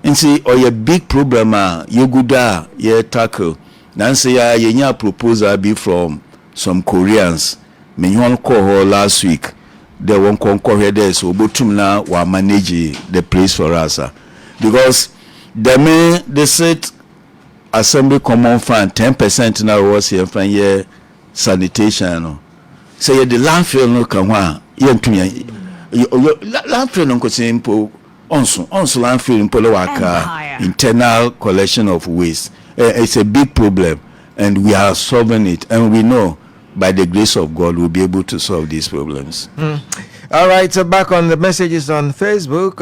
And see, your big problem you good you tackle. Nancy you proposal be from some Koreans. Me you want call her last week. They won't come here there, so Botum now will manage the place for us. Because they said Assembly Common Fund 10% now was here from your sanitation. So the landfill no can one. Landfill no can simple. Also landfill in Polowaka internal collection of waste. It's a big problem, and we are solving it, and we know by the grace of God we'll be able to solve these problems. All right, so back on the messages on Facebook,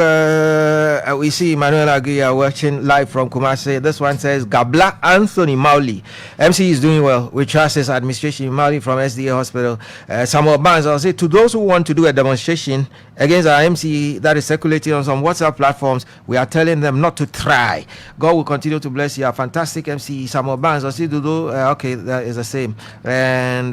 we see Emmanuel Aguirre watching live from Kumasi. This one says, Gabla Anthony Mauli. MC is doing well. We trust his administration in Mauli from SDA Hospital. Samuel Barnes, I'll say, to those who want to do a demonstration against our MC that is circulating on some WhatsApp platforms, we are telling them not to try. God will continue to bless you. A fantastic MC, Samuel Barnes. I'll say, okay, that is the same. And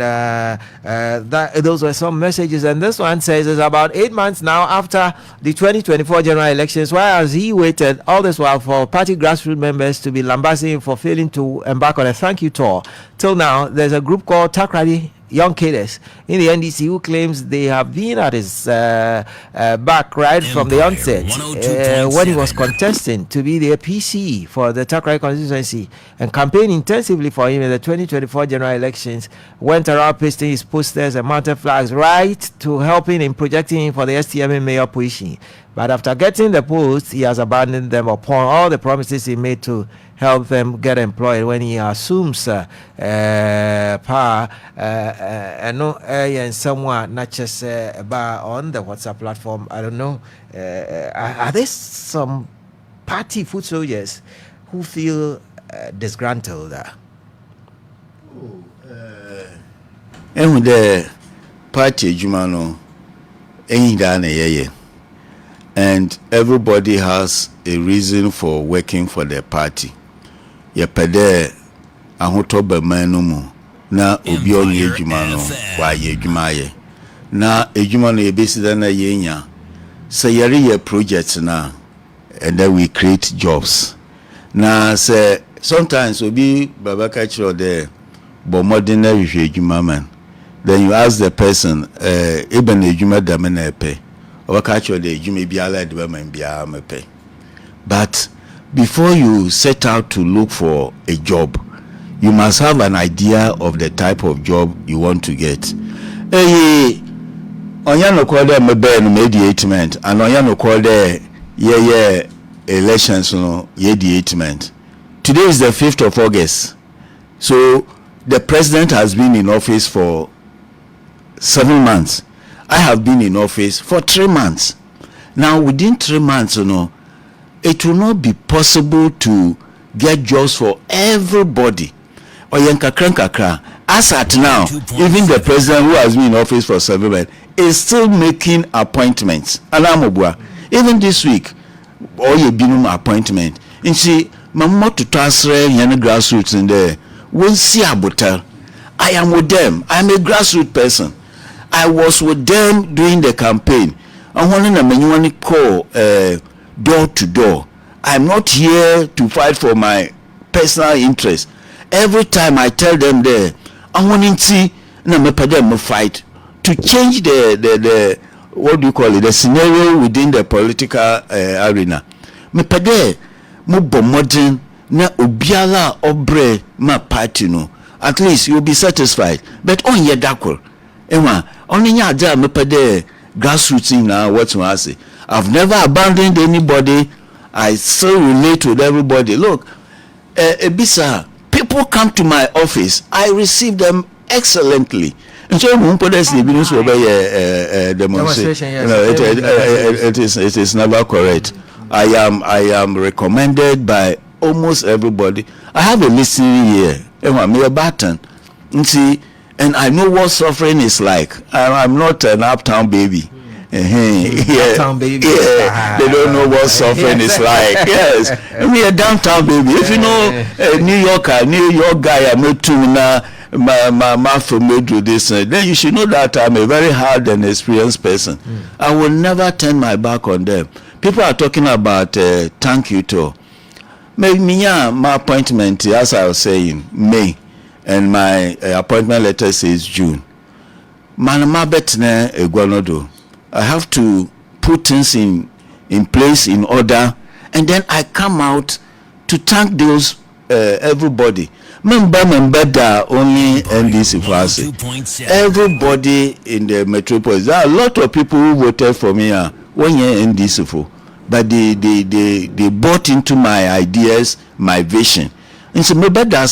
those were some messages. And this one says, it's about 8 months now after the 2024 general elections. Why has he waited all this while for party grassroots members to be lambasting him for failing to embark on a thank you tour? Till now, there's a group called Takoradi Young Cadres in the NDC who claims they have been at his back right from the onset when he was contesting to be the PC for the Takoradi constituency and campaigned intensively for him in the 2024 general elections, went around pasting his posters and mounted flags right to helping in projecting him for the STMA mayor position. But after getting the post, he has abandoned them upon all the promises he made to help them get employed when he assumes power and no and someone not just on the WhatsApp platform. I don't know. Are there some party foot soldiers who feel disgruntled? And the party Jumano ain't done a and everybody has a reason for working for the party. Ye pede ahotoba manumu na obi onye ejuma no wa ye ejuma ye na ejuma no ebesida na yenya say ye project na and then we create jobs na say sometimes obi babaka chiro there but modern ejuma man then you ask the person even ejuma da me na epe waka chiro the ejuma biala de man bia me pe. But before you set out to look for a job, you must have an idea of the type of job you want to get. Onyano call them mediatement and onyano call there elections mediatement. Today is the 5th of August. So the president has been in office for 7 months. I have been in office for 3 months. Now within 3 months, it will not be possible to get jobs for everybody. As at now, even the president who has been in office for 7 months is still making appointments. Even this week, all your minimum appointment. And see, Mamma to transfer any grassroots in there. Won't see a butter. I am with them. I'm a grassroots person. I was with them during the campaign. I want to call door to door. I'm not here to fight for my personal interest. Every time I tell them there, I want to see them fight to change the what do you call it, the scenario within the political arena. Me pede mo modern na obiala obre ma party no. At least you'll be satisfied. But on ye dakor. Ewa, only nya ja me pede grassroots na what I say. I've never abandoned anybody. I still relate with everybody. Look, Ebisa, people come to my office. I receive them excellently. And so demonstration. It is never correct. I am recommended by almost everybody. I have a listening ear. I'm a button. See, and I know what suffering is like. I'm not an uptown baby. Uptown baby. Yeah, they don't know what suffering is like. Yes, I'm a downtown baby. If you know a New York guy, I'm not too my from do this. Then you should know that I'm a very hard and experienced person. I will never turn my back on them. People are talking about thank you to me. My appointment, as I was saying, May, and my appointment letter says June. Manama betne egwanodo. I have to put things in place in order, and then I come out to thank those everybody. Member da only NDC Fasi. Everybody in the Metropolitan. There are a lot of people who voted for me 1 year NDC for, but they bought into my ideas, my vision. And so member da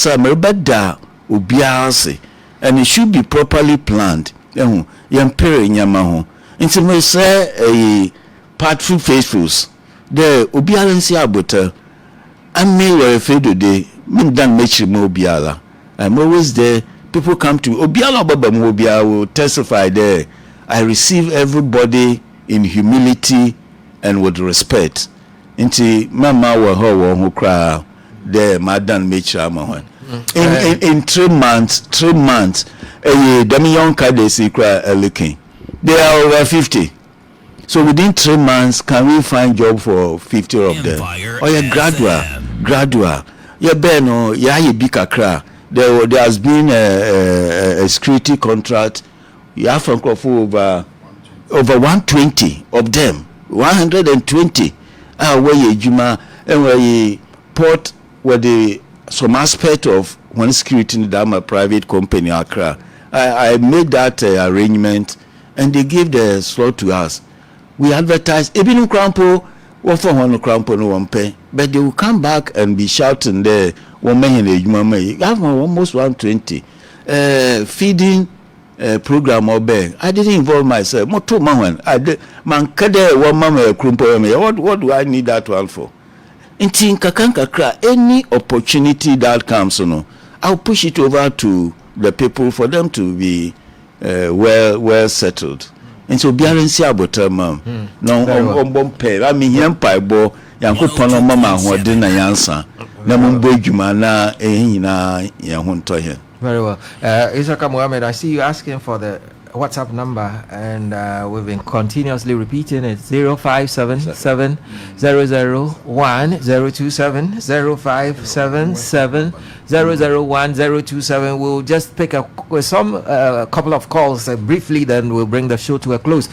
ubiase, and it should be properly planned. Yampere nyamaho. And so me say a partly faithfuls. The ubialensi abota. I may wear a fade today. I'm always there. People come to Obiala Baba Mobia will testify there. I receive everybody in humility and with respect. Inti mama wa ho who cry there Madam Mecha in 3 months, Damian Kadesi cry looking. They are over 50. So within 3 months, can we find job for 50 of them? Or graduate. Yeah, Beno, yeah, Bikakra. There has been a security contract. You have from over 120 of them. 120. Where you Juma and where you port where some aspect of one security in the private company Accra. I made that arrangement, and they gave the slot to us. We advertise even Crampo. What for one crampo no one pay, but they will come back and be shouting there. 1 million you have almost 120 feeding program or bang. I didn't involve myself. More 2 man. I did man kade 1 mama crumpo me. What do I need that one for? In kakanka kra any opportunity that comes, I'll push it over to the people for them to be well settled. And so biarensi abota mam no ombompe I mean yempa bo yankopon mama hode na yansa na mombo adwuma na ehina ya honto he. Very well. Isaka Mohammed, I see you asking for the WhatsApp number, and we've been continuously repeating it. 0577 001 027 0577 001 027. We'll just pick a couple of calls briefly, then we'll bring the show to a close.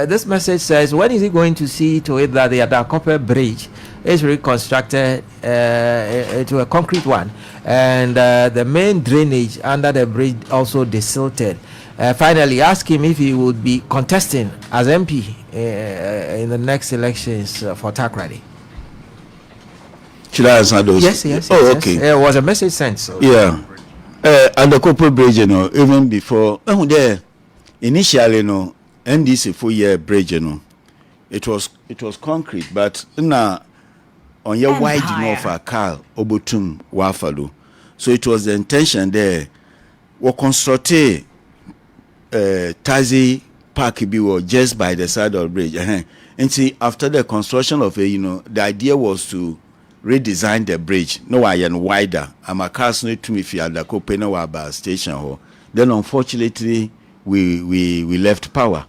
This message says, when is he going to see to it that the Adakope Bridge is reconstructed into a concrete one, and the main drainage under the bridge also desilted? Finally, ask him if he would be contesting as MP in the next elections for Takoradi. Should I answer those? Yes. Oh, okay. It was a message sent. So. Yeah. And the corporate bridge, even before, there, initially, NDC 4 year bridge, it was concrete, but now on your wide enough a car, Obutum, Wafalo. So it was the intention there. We constructed Tazi Park Biwo just by the side of the bridge. And see, after the construction of it, the idea was to redesign the bridge. No, I am wider. I'm a castle to me if you had the Copenhagen station. Then unfortunately, we left power.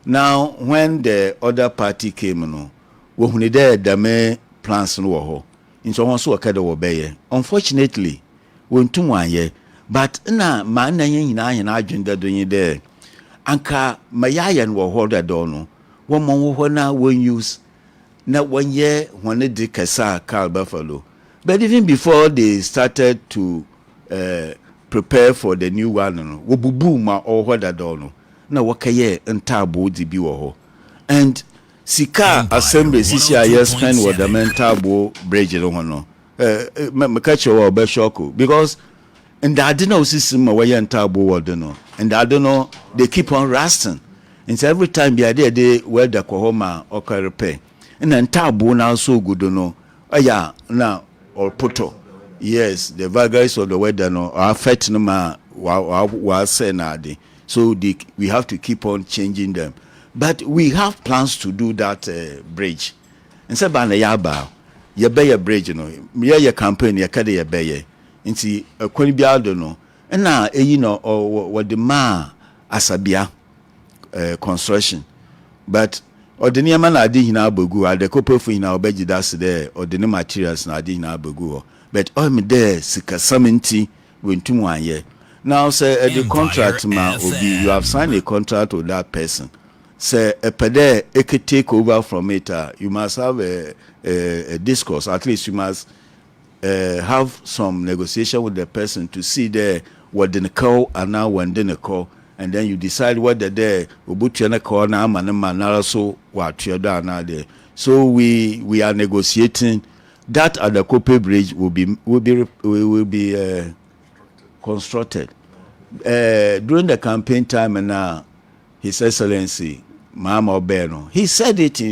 Now, when the other party came, we needed the plans no. In so on, so unfortunately, when 2 1 year, but na man na agenda doing there. Anka mayayan wo holder dono. One more na won't use not 1 year when they did Kasa Carl Buffalo. But even before they started to prepare for the new one, wobubu ma or holder dono. Na wakaye and tabu di biwo. And Sika Assembly CCIS spend with the mental bridge no. Catch your Beshoko because and I don't know system away and tabu or no. And I don't know they keep on rusting. And so every time the idea they wear the Kohoma or repair. And then tabu now so good no. Oh yeah, now or poto. Yes, the vagaries of the weather no affect no ma wa say so we have to keep on changing them. But we have plans to do that bridge. And so ban yaba ye be a bridge no. Me ye campaign ye kade ye be nti kwani bia do no. Na eyi no what the ma asabia construction. But ordinary man adi hina abogu ade kopefu hina obeji das there ordinary materials na adi hina abogu. But me there sika samenti wentum 1 year. Now say the contract ma obi you have signed a contract with that person. Say a pede could take over from it. You must have a discourse. At least you must have some negotiation with the person to see there what the call and now when the call, and then you decide whether there ubutu call now man so what you're done now there. So we are negotiating that at the Kope Bridge will be constructed during the campaign time. And now His Excellency Mahama Obeno, he said it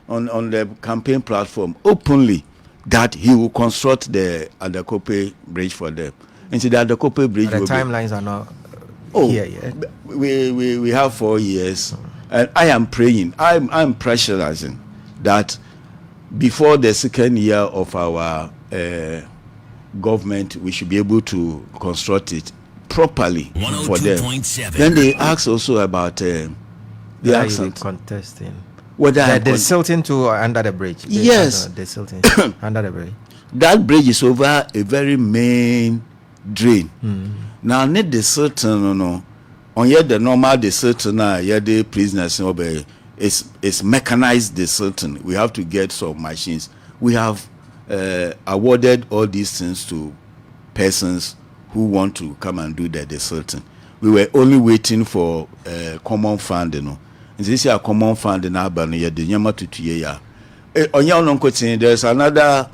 on the campaign platform openly that he will construct the Adekope Bridge for them. And so the Adekope Bridge. But the timelines are not here yet. We have 4 years, and I am praying. I'm pressurizing that before the second year of our government, we should be able to construct it properly for them. Then they ask also about the accent contesting. Whether the silting to under the bridge. Yes, the silting under the bridge. That bridge is over a very main drain. Now need the silting no. On yet the normal the silting the prisoners obey. It's mechanized the silting. We have to get some machines. We have awarded all these things to persons who want to come and do the silting. We were only waiting for common fund, And this is a common fund in Albany. The Yama to Tia. On your non-coaching, there's another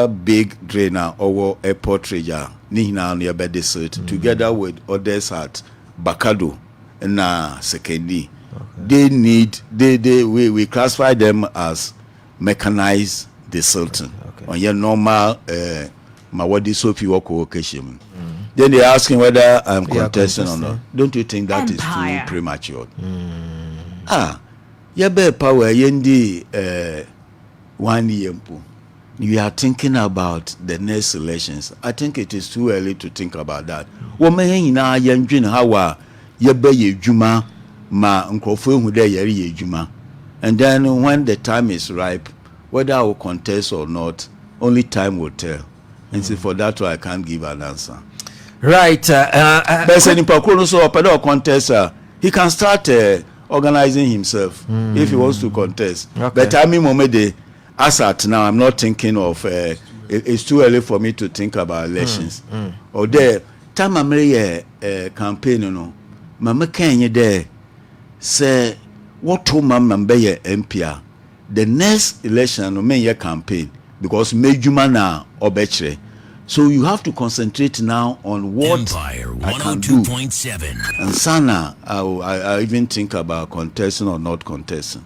big drainer over airport treasure. Nihina near the silt together with others at Bakado and Sekondi. Okay. We classify them as mechanized desilting. Okay. On your normal Mawadi Sophie walk occasion. Then they asking whether I'm contesting or not. Don't you think that is too premature? Be power yendi 1 year. You are thinking about the next elections. I think it is too early to think about that. Woman na yenjin hawa yebe yejuma ma nkofo hu de yeri yejuma. And then when the time is ripe, whether I will contest or not, only time will tell. And so for that I can't give an answer. Right. But in Pakolo so a contest, he can start organizing himself if he wants to contest. Okay. But I mean, as at now, I'm not thinking of. It's too early for me to think about elections. Or there, time I'm campaign, Mama Kenya there say what to Mama Mbe MPR. The next election, no me campaign because Mejuma na obechere. So you have to concentrate now on what Empire, I can do. And Sana, I even think about contesting or not contesting.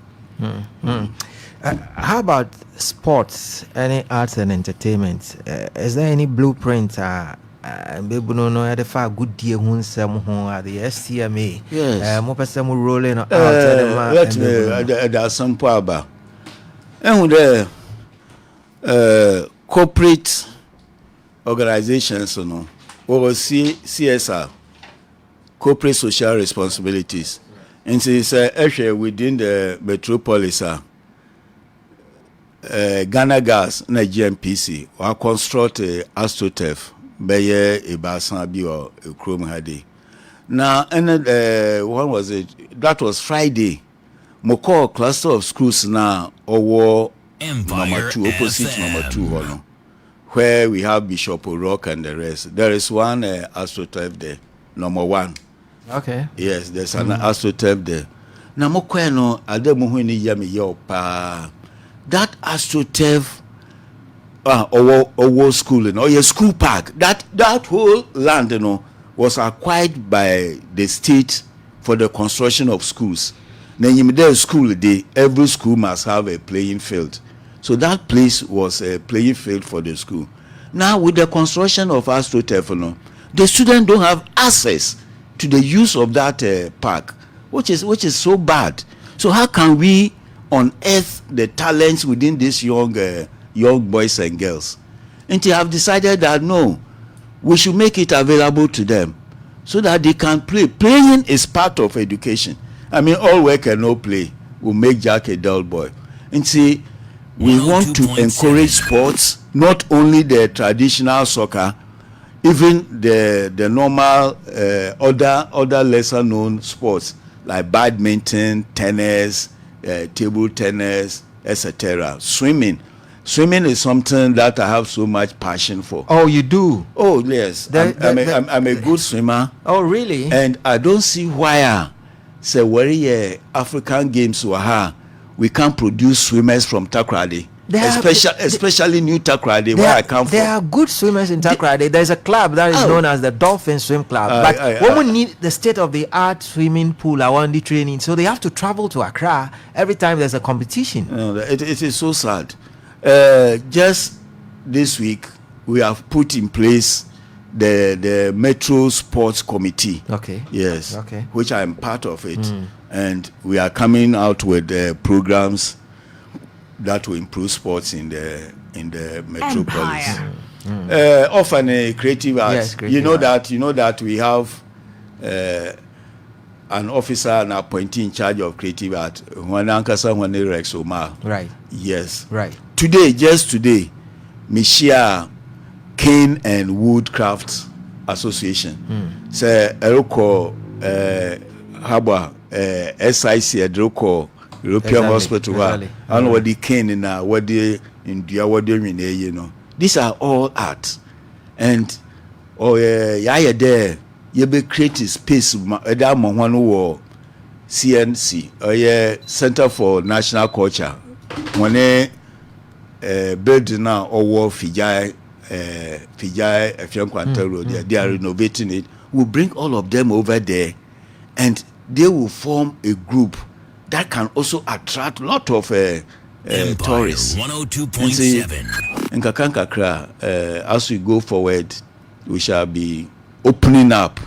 How about sports, any arts and entertainment? Is there any blueprint? Maybe no the far good dear who some at the STMA. Yes. More person rolling out. Let me. There's some power. And there. corporate organizations, or CSR, corporate social responsibilities. And it's actually within the Metropolitan, Ghana Gas, na GMPC, or construct AstroTurf, Bayer, Ibasan, or Chrome Hadi. Now, and when was it? That was Friday. Moko cluster of schools now, or number 2, opposite FM. Number 2, where we have Bishop O'Rourke and the rest. There is one AstroTurf there, number 1. Okay. Yes, there's an AstroTurf there. Now, Mokweno, Ademuhuni Yami Yopa. That AstroTurf, or school, or your school park, that whole land, was acquired by the state for the construction of schools. Then you there school day, every school must have a playing field. So that place was a playing field for the school. Now with the construction of AstroTurf, the students don't have access to the use of that park, which is so bad. So how can we unearth the talents within these young boys and girls? And they have decided that no, we should make it available to them so that they can play. Playing is part of education. I mean, all work and no play will make Jack a dull boy. And see, we want to encourage sports, not only the traditional soccer, even the normal other lesser known sports like badminton, tennis, table tennis, etc. Swimming is something that I have so much passion for. Oh, you do? Oh, yes. I'm a good swimmer. Oh, really? And I don't see why say where African games were we can't produce swimmers from Takoradi. Especially New Takoradi, where I come from. There are good swimmers in Takoradi. There's a club that is known as the Dolphin Swim Club. But when we need the state-of-the-art swimming pool, I want the training. So they have to travel to Accra every time there's a competition. No, it is so sad. Just this week, we have put in place the Metro Sports Committee. Okay. Yes. Okay. Which I am part of it. And we are coming out with programs that will improve sports in the metropolis. Often a creative arts. Yes, you know that we have an officer and appointee in charge of creative art. When Rex Omar. Right. Yes. Right. Just today, Mishia Cane and Woodcraft Association. Say Eroko Haba SIC Eroko European Hospital, and what the cane in what they India, what they mean, these are all art. And there, you be creative space, that one war CNC, Center for National Culture, when build now or war Fijai, Road, they are renovating it. We'll bring all of them over there, and they will form a group that can also attract a lot of tourists. 102.7. In Kakankakra, as we go forward, we shall be opening up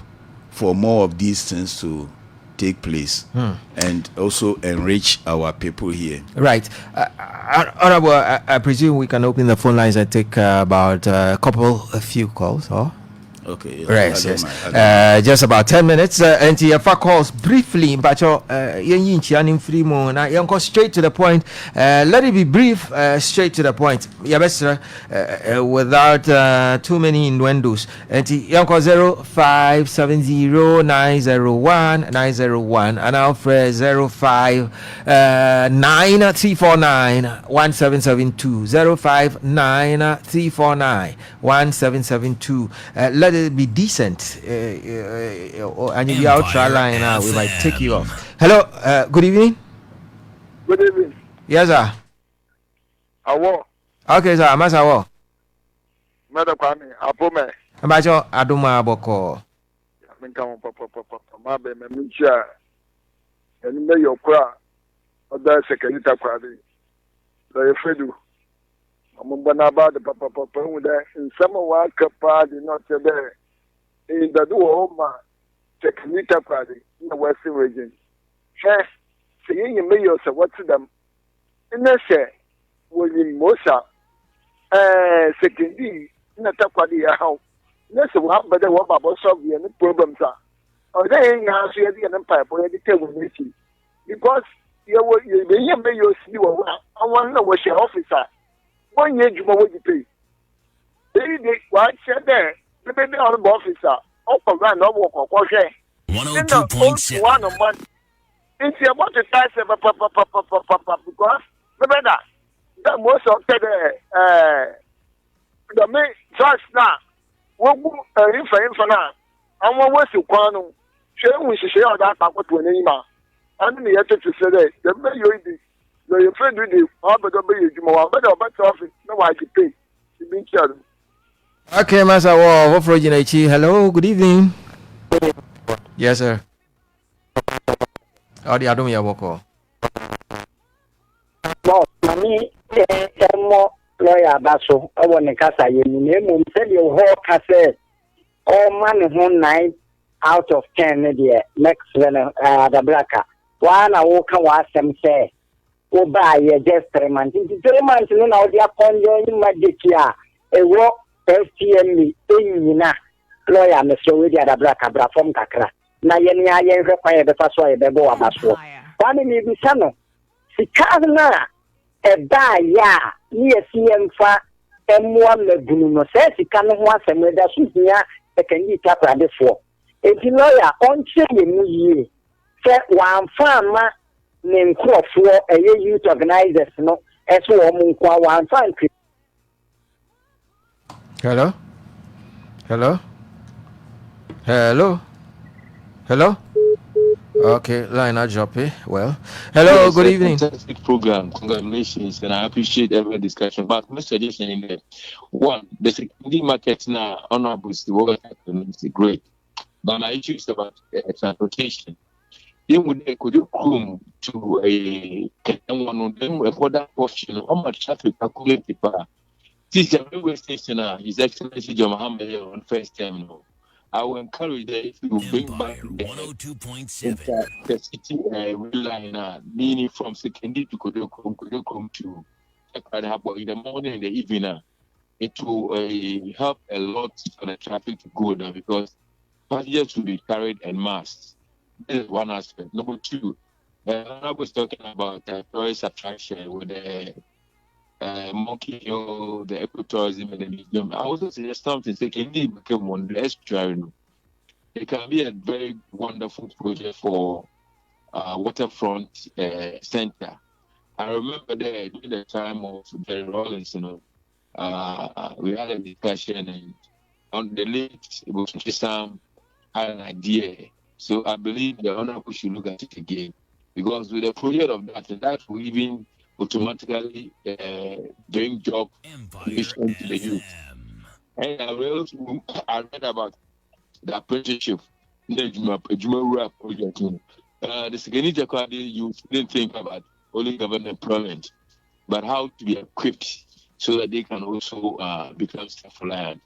for more of these things to take place and also enrich our people here. Right. Honorable, I presume we can open the phone lines and take about a few calls, or? Okay. Yes. Right. Yes. Just about 10 minutes. And your calls briefly, but you're straight to the point. Let it be brief, straight to the point. Yeah, best without too many innuendos. And you're 0570901901 and Alfred 059349177 059349177. Let it be decent, and if you're out try line now, we might take you off. Hello, good evening. Good evening. Yes, sir. Awo. Okay, sir. Mas awo. Madam Kwame, Apome. Abajo Aduma Boko. Minka papa ma be me nchia. Eni me yokra. Oda Sekondi-Takoradi. The Fredu. Amubana ba de papa hu de nsam wa kapa de not there. In the do home Sekondi-Takoradi in the western region. Hey, saying you may yourself what to them. In the say, William Mosa, Sekondi na Takoradi ya how. Nese wa bada wa babo solve any problems are. Or they now see the empire for the table because you may you see what I want to was your officer. 1 year you will pay. They what said there, the baby on the officer, up around no walk or share. 102.7. 1 on 1. It's about the size of because remember that most of the main church now. What for now? I'm always to Quano. We share that back to an email. I'm the to say that the way you did, your friend with you, I'll be you more, but office, no, I can pay. You been killed. Okay, Master War, what for hello, good evening. Yes, sir. Oh, the Adam Yaboko. Well, Mammy, more lawyer Basso, I want to cast a name, said your whole cassette. All man 9 out of 10 next when the blacker. One I walk and watch them say, oh, buy just 3 months. Into 3 months, you know, they are upon your magic year. A walk STMA, lawyer, Mr. Willie at the blacker, from Kakra. Na yeni ya require the first way the go abaso. Kwani ni bisano. Sikazna eba ya ni esiem fa emwa megunu no se sikano ho asem da suhia ekanyi Takoradi fo. Enti lawyer onche yemu yie. Se wanfa ma ne nkrofo eye youth organizers no eso wo mu nkwa wanfa nkri. Hello? Hello? Hello? Hello? Okay, line I drop it. Well, hello, yes, good evening. Fantastic program. Congratulations, and I appreciate every discussion. But my suggestion in there, one, the Sekondi Market now, honorable, the work is great. But my issue is about transportation. Then could you come to a one of them for that portion? How much traffic calculated? This railway station, His Excellency John Mohammed on first terminal. I will encourage that if you bring back the city rail line, meaning from Sekondi to Kodokom to Takoradi in the morning and the evening, it will help a lot for the traffic to go down because passengers will be carried en masse. This is one aspect. Number two, I was talking about tourist attraction with the Monkey Hill, the ecotourism, and the museum. I also suggest something. Sekondi became one less travel. It can be a very wonderful project for waterfront center. I remember there during the time of Jerry Rollins, we had a discussion, and on the late Sam had an idea. So I believe the honorable should look at it again because with the project of that will even automatically bring job creation to the youth. And I read about the apprenticeship, the Jubilee project. The Sekondi-Takoradi youth didn't think about only government employment, but how to be equipped so that they can also become self-reliant.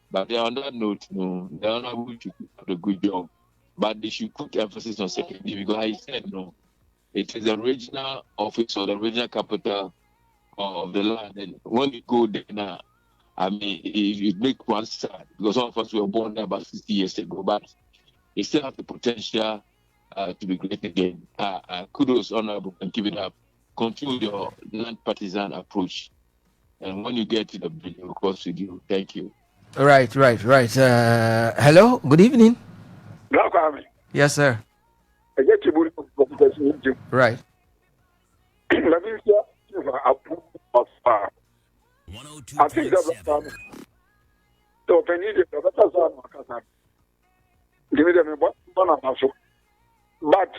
But on that note, they are not able to do a good job. But they should put emphasis on Sekondi because I said it is the regional office or the regional capital of the land. And when you go there now, I mean, it makes one sad because some of us were born there about 60 years ago, but it still has the potential to be great again. Kudos, honorable, and keep it up. Continue your non-partisan approach. And when you get to the bill, of course, with you. Thank you. Right. Hello, good evening. Yes, sir. Right. I think that so penny give me them one but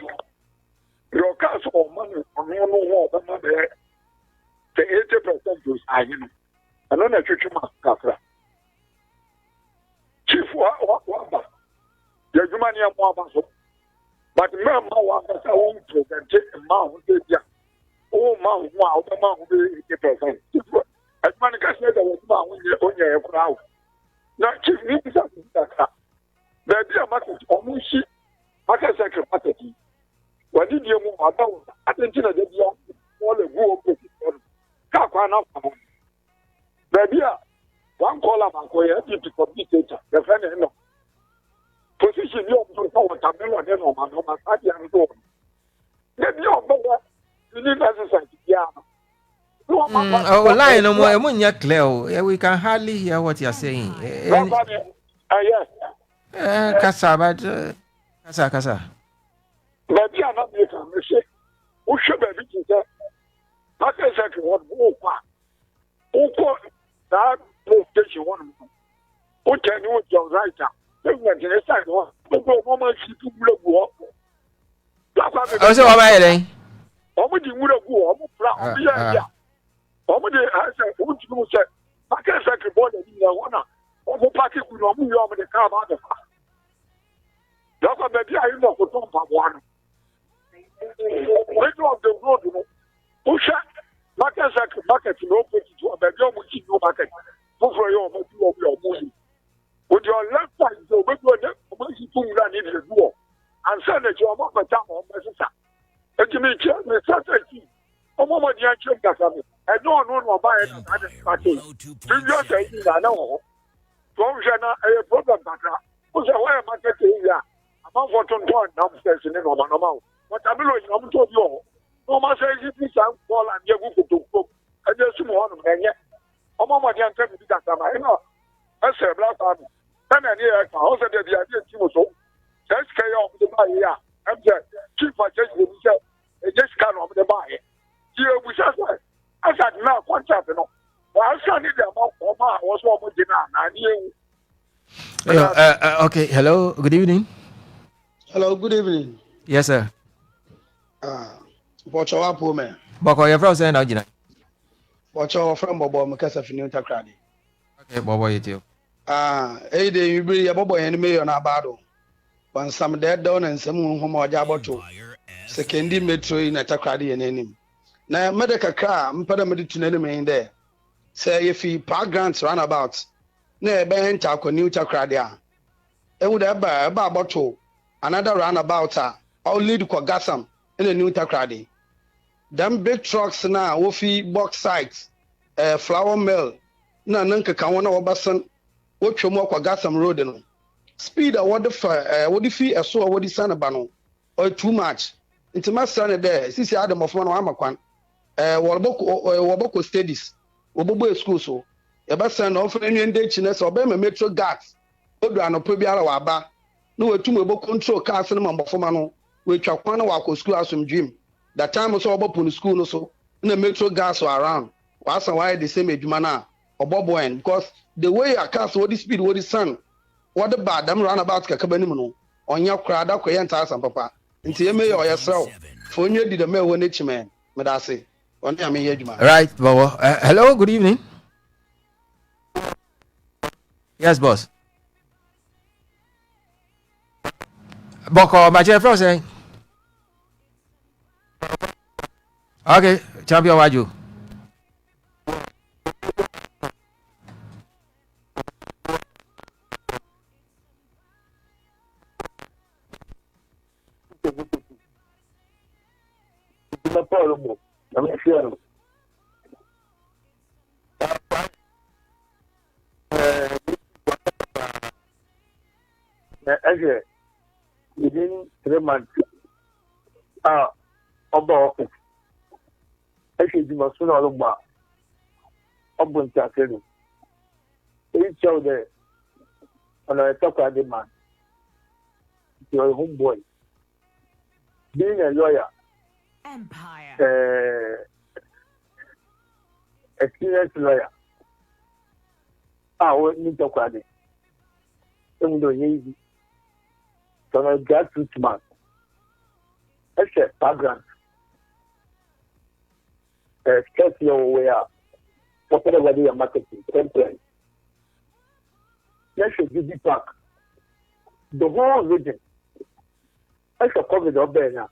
your cash or money on no more the 80% is I know. I don't know if Chief what the human more but Mamma was a own to the mount. Oh, Mount, wow, the mount 80%. As Monica said, there was on your crowd. Now, Chief needs something that the idea market almost market secretary. When did you move about attention at the young all the war? Kakwana. The Baby, one call up and call you to complete it. The friend no position you don't know what I'm doing. Then on my side, I'm going. Then you know you need exercise. Yeah. Oh, line no more. When clear, we can hardly hear what you're saying. Yes. Kasa, but kasa. Baby, I'm not making a mistake. Who should be to not exactly what who that station one. Who can you your right now? The side one. The woman she took the walk. I say, what am I saying? Omudi would have go. Yeah. Omudi has a wood to say. I can't say the boy in the one. Omo party could not move over the car about the car. That's what baby I know for some one. Middle of the road, push market no put to a baby which no market. For your movie. With your left side, so we go there, you run in the door and send it to your mother down on my sister. And you may tell me, Saturday. Oh, Mama, the action got me. I don't know about it. I just say, I know. Provisional a problem, who's a way market here. I'm not for 21 downstairs in the normal. What I'm doing, I'm told you. No matter if you can call and you go to cook. I just want to hang it. Oh, Mama, the action got me. I know. I said, Black Army. Then I hear a house that the idea so. That's chaos of the buy here. I'm just chief my judge himself. Just kind of the buy. Here we just I said, now, what's happening? Well, I saw the amount of my was one dinner. Okay, hello, good evening. Hello, good evening. Yes, sir. Watch our poor man. Boko, your friend saying, Gina. Watch our friend Bobo Macassa for New Takoradi. Okay, Bobo, you too. Hey, you bring a Bobo and me on our battle. When some dead down and some whom are Jaboto. Sekondi Metro in a Takoradi and enemy. Now, medical car, Mpedamid to enemy in there. Say if he park grants roundabouts, near Ben Tako New Takoradi. It would have a bottle, another roundabout, or lead Kwagasam in a New Takoradi. Them big trucks now, woofy box sites, flour mill, Nanka Kawana Obasan, what you more Kwagasam road. Speed a what the fee a so what the son abano, or too much. It's my son there, since Adam of one Amakwan, Waboko studies, Wabobo school so. Eba send off any indigenous or Bema Metro Gas, Odrano Pubiala Waba, no two mobile control cars and Mambofomano, which are one of school house from dream. That time was all up on the school also, and the Metro Gas were around. Was why the same age mana or Bob Wayne, because the way I cast what the speed, what the sun, what the bad, them roundabouts Kabanimono, on your crowd, Koyan and Papa, until you may or yourself, for you did a mail when it's man, Madasi. Right, Bobo. Hello, good evening. Yes, boss. Boko, my friend saying. Okay, champion Waju. Within 3 months, of the office, actually, you must know about Buntakenu. Each of the on a Takoradi man, your homeboy, being a lawyer, experienced lawyer. We need Takoradi. Even though easy. So I got 6 months. That's a background. Start your way up. Whatever they are marketing, template. That's a Jubilee Park. The whole region. That's a COVID up there now.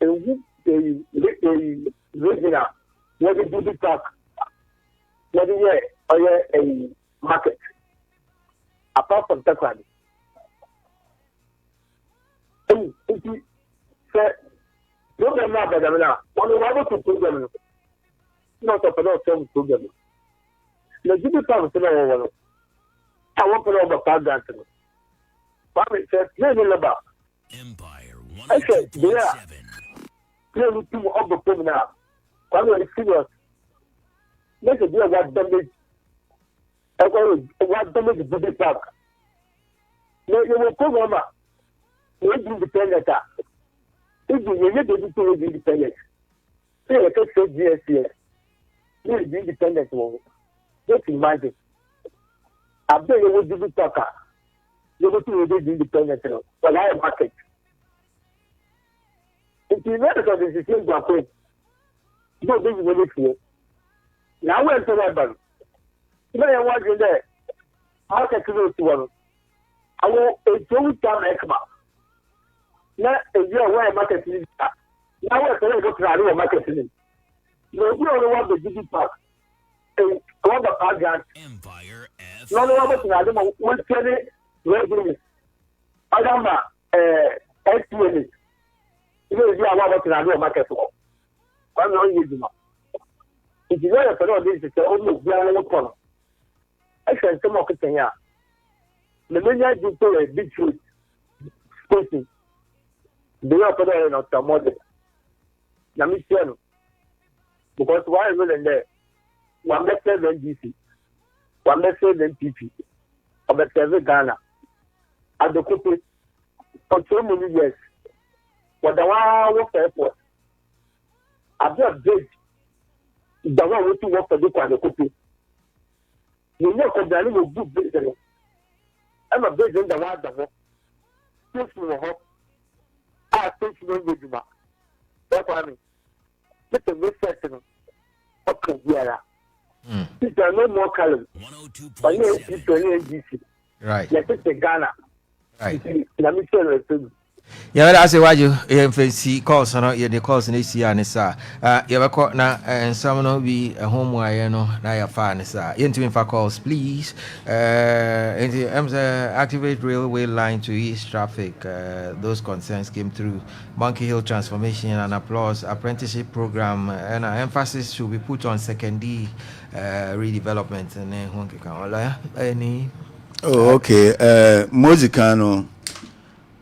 And the region, what is Jubilee Park? What is a market? Apart from Takoradi. Program now, but I'm not. One of the program, not a program. The Jubilee Park is over. I want to know about Park. Bobby said, maybe about Empire I said, 102.7. clearly two of the problem now. Kwame is serious. Let's say what damage. What damage the Jubilee Park. No, you will come over. You will be independent. If you need to be independent, you can say GSS. You will be independent. Just imagine. I bet you will be talker. You will be independent. Well, I market. If you know that this is going to happen, you don't think you will fear. Now, we're to that bank. You know what you're there. How can you do to one? I will a 2-time ECMA. Now, if you are where market is, now we're going to go to market. You don't want the Jubilee Park. And what the park grant? Empire F. No, one penny revenue. I don't know, STMA. You know, if you are working on your market for. I'm not using it. If you know that this is almost young one. I said, some of it here. The many do a big truth. Speaking. They are put in a model. Now, because why is it there? One better than DC, one better than PP, or better than Ghana. At the couple for so many years, what the one work airport. I've just big the one to work for the couple. You know, because I will do business. I'm a business in the world of work. This will help. I think you will do that. That's what I mean. It's a research. Okay, yeah. There are no more columns. 102.7. Right. Yes, it's Ghana. Right. Let me tell you. Yeah, that's why you see calls on the calls in ACR and sir. You have a call now, and some will be a home where you know, now you're fine, sir. Into info calls, please. Activate railway line to ease traffic. Those concerns came through. Monkey Hill transformation and applause apprenticeship program, and emphasis should be put on Sekondi redevelopment. And then, any. Oh, okay. Mozicano.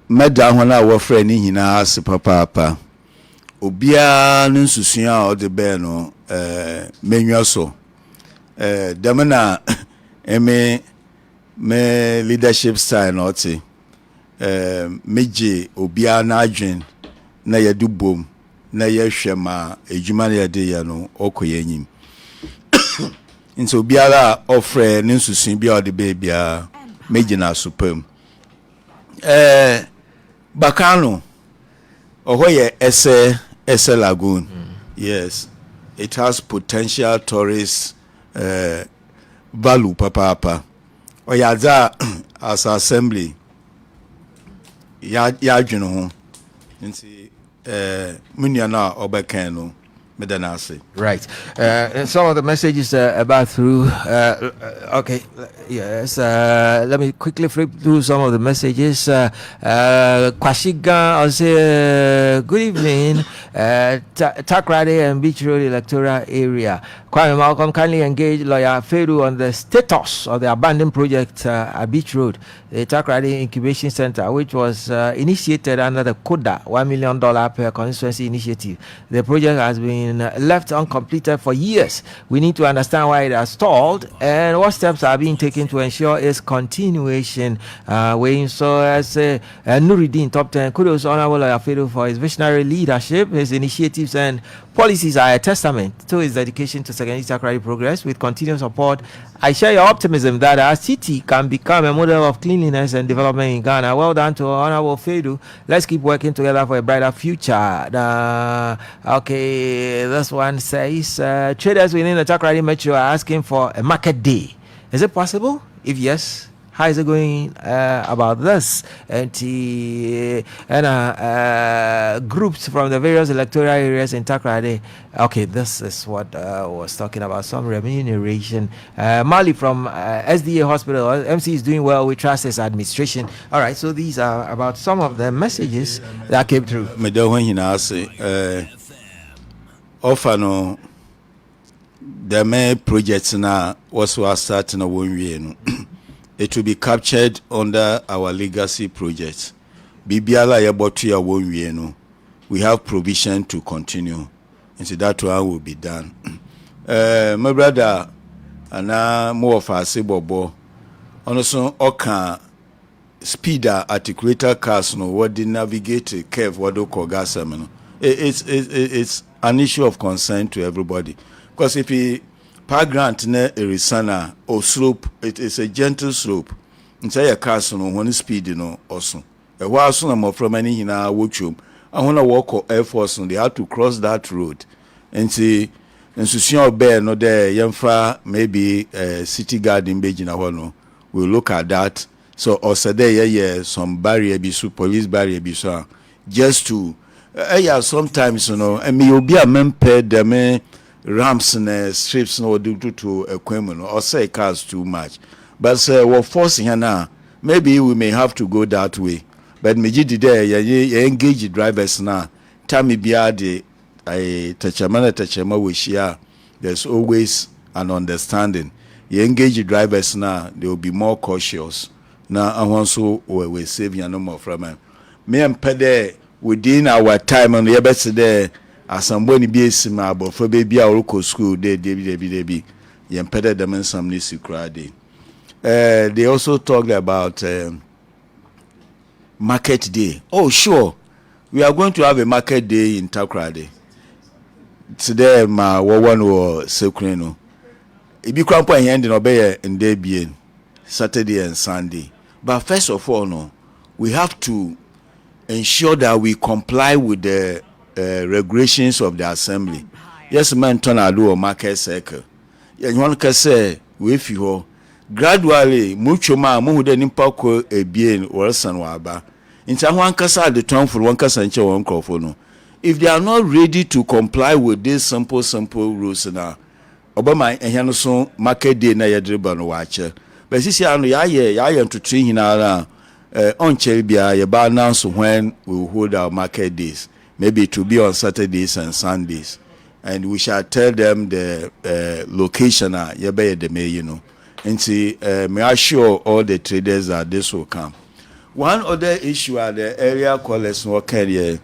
Meda hona wo frɛ ni hina ase papa obia no nsusua o de be no menwa so dem na me leadership style no te meje obia na adwen na yedu bom na yehwe ma ejuma na yede ye no okoyanyim nso obia ofre ni nsusun bia o de be bia meje na supam Bacano, or Ese Lagoon. Yes, it has potential tourist value, papa. Or yaza as assembly. Yajino, Munyana Obekano, Medanasi. Right. And some of the messages about through. Okay. Yes. Let me quickly flip through some of the messages. Kwashiga, I'll say good evening. Takoradi and Beach Road electoral area. Kwame Malcolm kindly engage lawyer Fedu on the status of the abandoned project at Beach Road, the Takoradi Incubation Center, which was initiated under the CODA $1 million per constituency initiative. The project has been left uncompleted for years. We need to understand why it has stalled and what steps are being taken to ensure its continuation. Weighing so as Nuruddin top 10, kudos honorable lawyer Fedu for his visionary leadership. His initiatives and policies are a testament to his dedication to Sekondi-Takoradi progress. With continued support, I share your optimism that our city can become a model of cleanliness and development in Ghana. Well done to Honorable Fedu. Let's keep working together for a brighter future. Okay, this one says traders within the Takoradi Metro are asking for a market day. Is it possible? If yes, how is it going about this? And groups from the various electoral areas in Takoradi. Okay, this is what was talking about, some remuneration. Mali from SDA Hospital. MC is doing well. We trust his administration. All right, so these are about some of the messages that came through. Offer no the main projects now was starting a 1 year. It will be captured under our legacy project. Bibiala yaboti ya 1 year. We have provision to continue. And so that one will be done. My brother, and more of our bobo. Also, oka speeder articulator cars no what they navigate curve what do call gas. It's an issue of concern to everybody. Because if he park grant ne erisana or slope, it is a gentle slope. Inside a car no when speed also. A while soon I'm from any in our workshop. I want to walk or Air Force and they have to cross that road. And see institution bear no there yamfa maybe city guard in Beijing no. We'll look at that. So also there some barrier be so police barrier be so just to sometimes and me will be a member them ramps and strips no do to equipment or say cars too much. But say we're forcing her now. Maybe we may have to go that way. But me did there you engage drivers now. Time me be the Tachama we share. There's always an understanding. You engage drivers now, they will be more cautious. Now I want so we save you no more from them. Me and Pede within our time on the best there as somebody be a but for baby our local school they you Pede them in some Takoradi. They also talked about market day. Oh sure, we are going to have a market day in Takoradi. Today my one or Sekondi. It be crampo and obey in day being Saturday and Sunday. But first of all, no, we have to ensure that we comply with the regulations of the assembly. Yes, man, turn a do a market circle. And one can say, with you gradually, mucho ma mu de nimpako a bien or sanwaba. In some one casa the term for one casa and one crofono. If they are not ready to comply with these simple rules now. Obama ehia so market day na yedreba no wache but sisi anu ya to train hina on bia ye ba announce when we will hold our market days, maybe it will be on Saturdays and Sundays, and we shall tell them the location ye be the may and see may assure all the traders that this will come. One other issue at the area callers no carry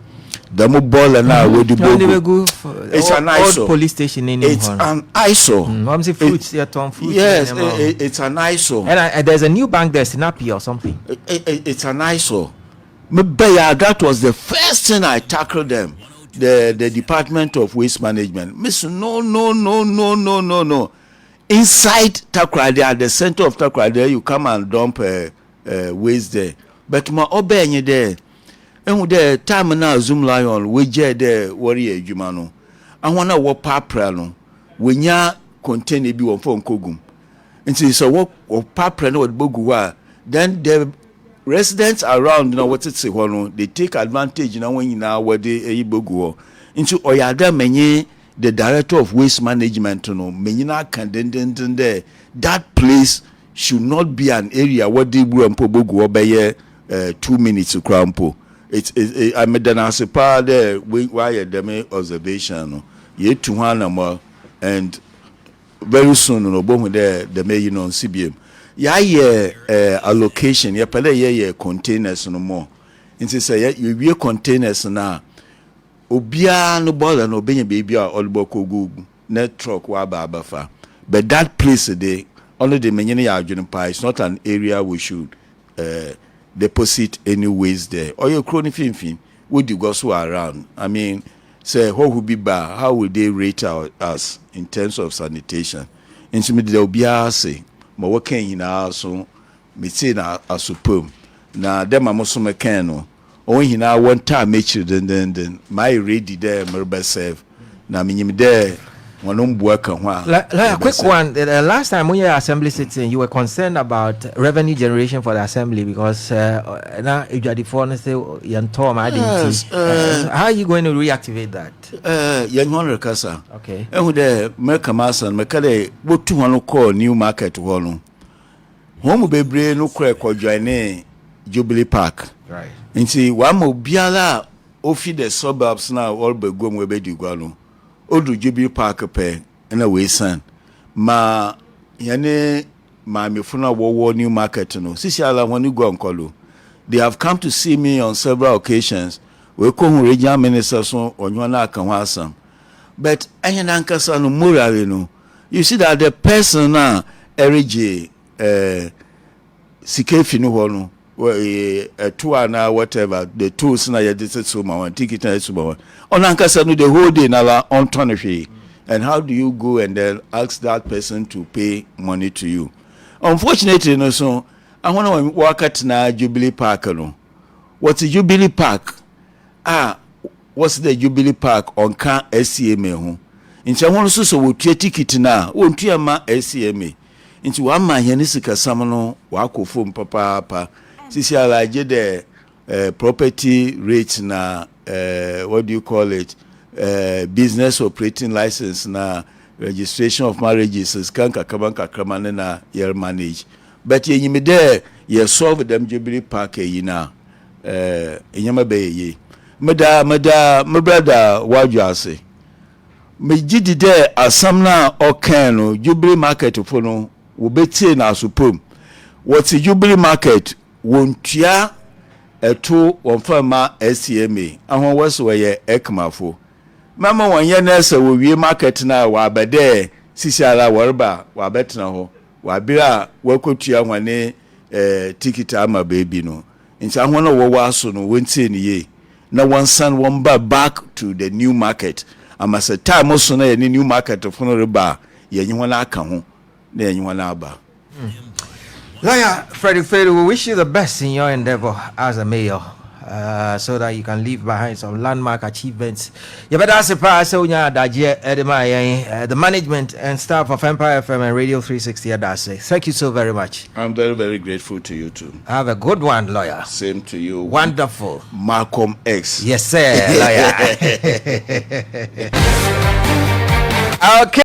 the mobile and now we do it's an ISO police station in it's an ISO fruits fruits yes it's an ISO and there's a new bank there Sinapi or something it's an ISO that was the first thing I tackled them the Department of Waste Management miss no inside Takoradi at the center of Takoradi you come and dump waste there but my obey there. And the time now Zoom Lion we je there warrior adwuma no ahona wo papra no wenya contain bi won phone kogum nti so wo papra no bogu wa then the residents around what it say no they take advantage na when na what they bogu nti oyada menye the director of waste management no menyina kan den there that place should not be an area where they bogu obeye 2 minutes crampo. I made an answer part there why the observation ye to one more and very soon no bomb there the may CBM allocation ya pele containers no more nti say you be containers na obia no ball no be baby all bokogu net truck wa ba but that place they only the menyene ya adwene pa it's not an area we should deposit any waste there or your chronic fin would you go so around I mean say what would be bad how would they rate us in terms of sanitation intimate there will be say my working in our so me say na asupum na dem amoso meken no on hina one time make sure then my ready there me serve na minyim there like a quick one. The last time when you were assembly sitting, you were concerned about revenue generation for the assembly because now if you are the foreign say how are you going to reactivate that? Young one recasa. Okay. And with the Mercamasan, Mercade, what 200 call new market one. Home be brain no crack or join Jubilee Park. Right. And see one more biala off the suburbs now all be going where be guano. Odu Jubilee Park pay na we san ma yane ma me funa wo new market no sisi ala woni go nkolo. They have come to see me on several occasions. We come regional minister so onwana aka ho asam. But anyana nkasa no morally no. You see that the person na erige sikefi no ho no a tour na whatever the tools na ya this so ma one ticket na so ma one. Onankasa no the whole day na on tonishwe. And how do you go and then ask that person to pay money to you? Unfortunately, no, so I want to work at na Jubilee Park. No, what's the Jubilee Park? What's the Jubilee Park on can STMA? Ho, inti I want to so we ticket na. We ntia ma STMA. Inti wa ma hene sika samno wa akofo papa. Sisi alaje the property rate na what do you call it? Business operating license na. Registration of marriages is kanka kaman na year manage. But ye me there ye solve them Jubilee Park na enyama be ye. Meda my brother waju ase. Me gidi there asam na okan no Jubilee Market fo no wo betie na asopom. What Jubilee Market wontua eto wonfama STMA. Ahon was we ekmafo. Mama wanye nese wo wie market na wa bede sisi ala warba wa betna ho wa bira wakotua hwane ticket ama baby no nti ahono wo waso no wontie ni ye na one son one back to the new market amasa time so na ye new market fono reba ye nyi hwana aka ho na ye nyi hwana aba. Lawyer Freddie Fedu, we wish you the best in your endeavor as a mayor. So that you can leave behind some landmark achievements. You better ask the management and staff of Empire FM and Radio 360 Adase. Thank you so very much. I'm very, very grateful to you too. Have a good one, lawyer. Same to you. Wonderful. Malcolm X. Yes, sir, lawyer. Okay.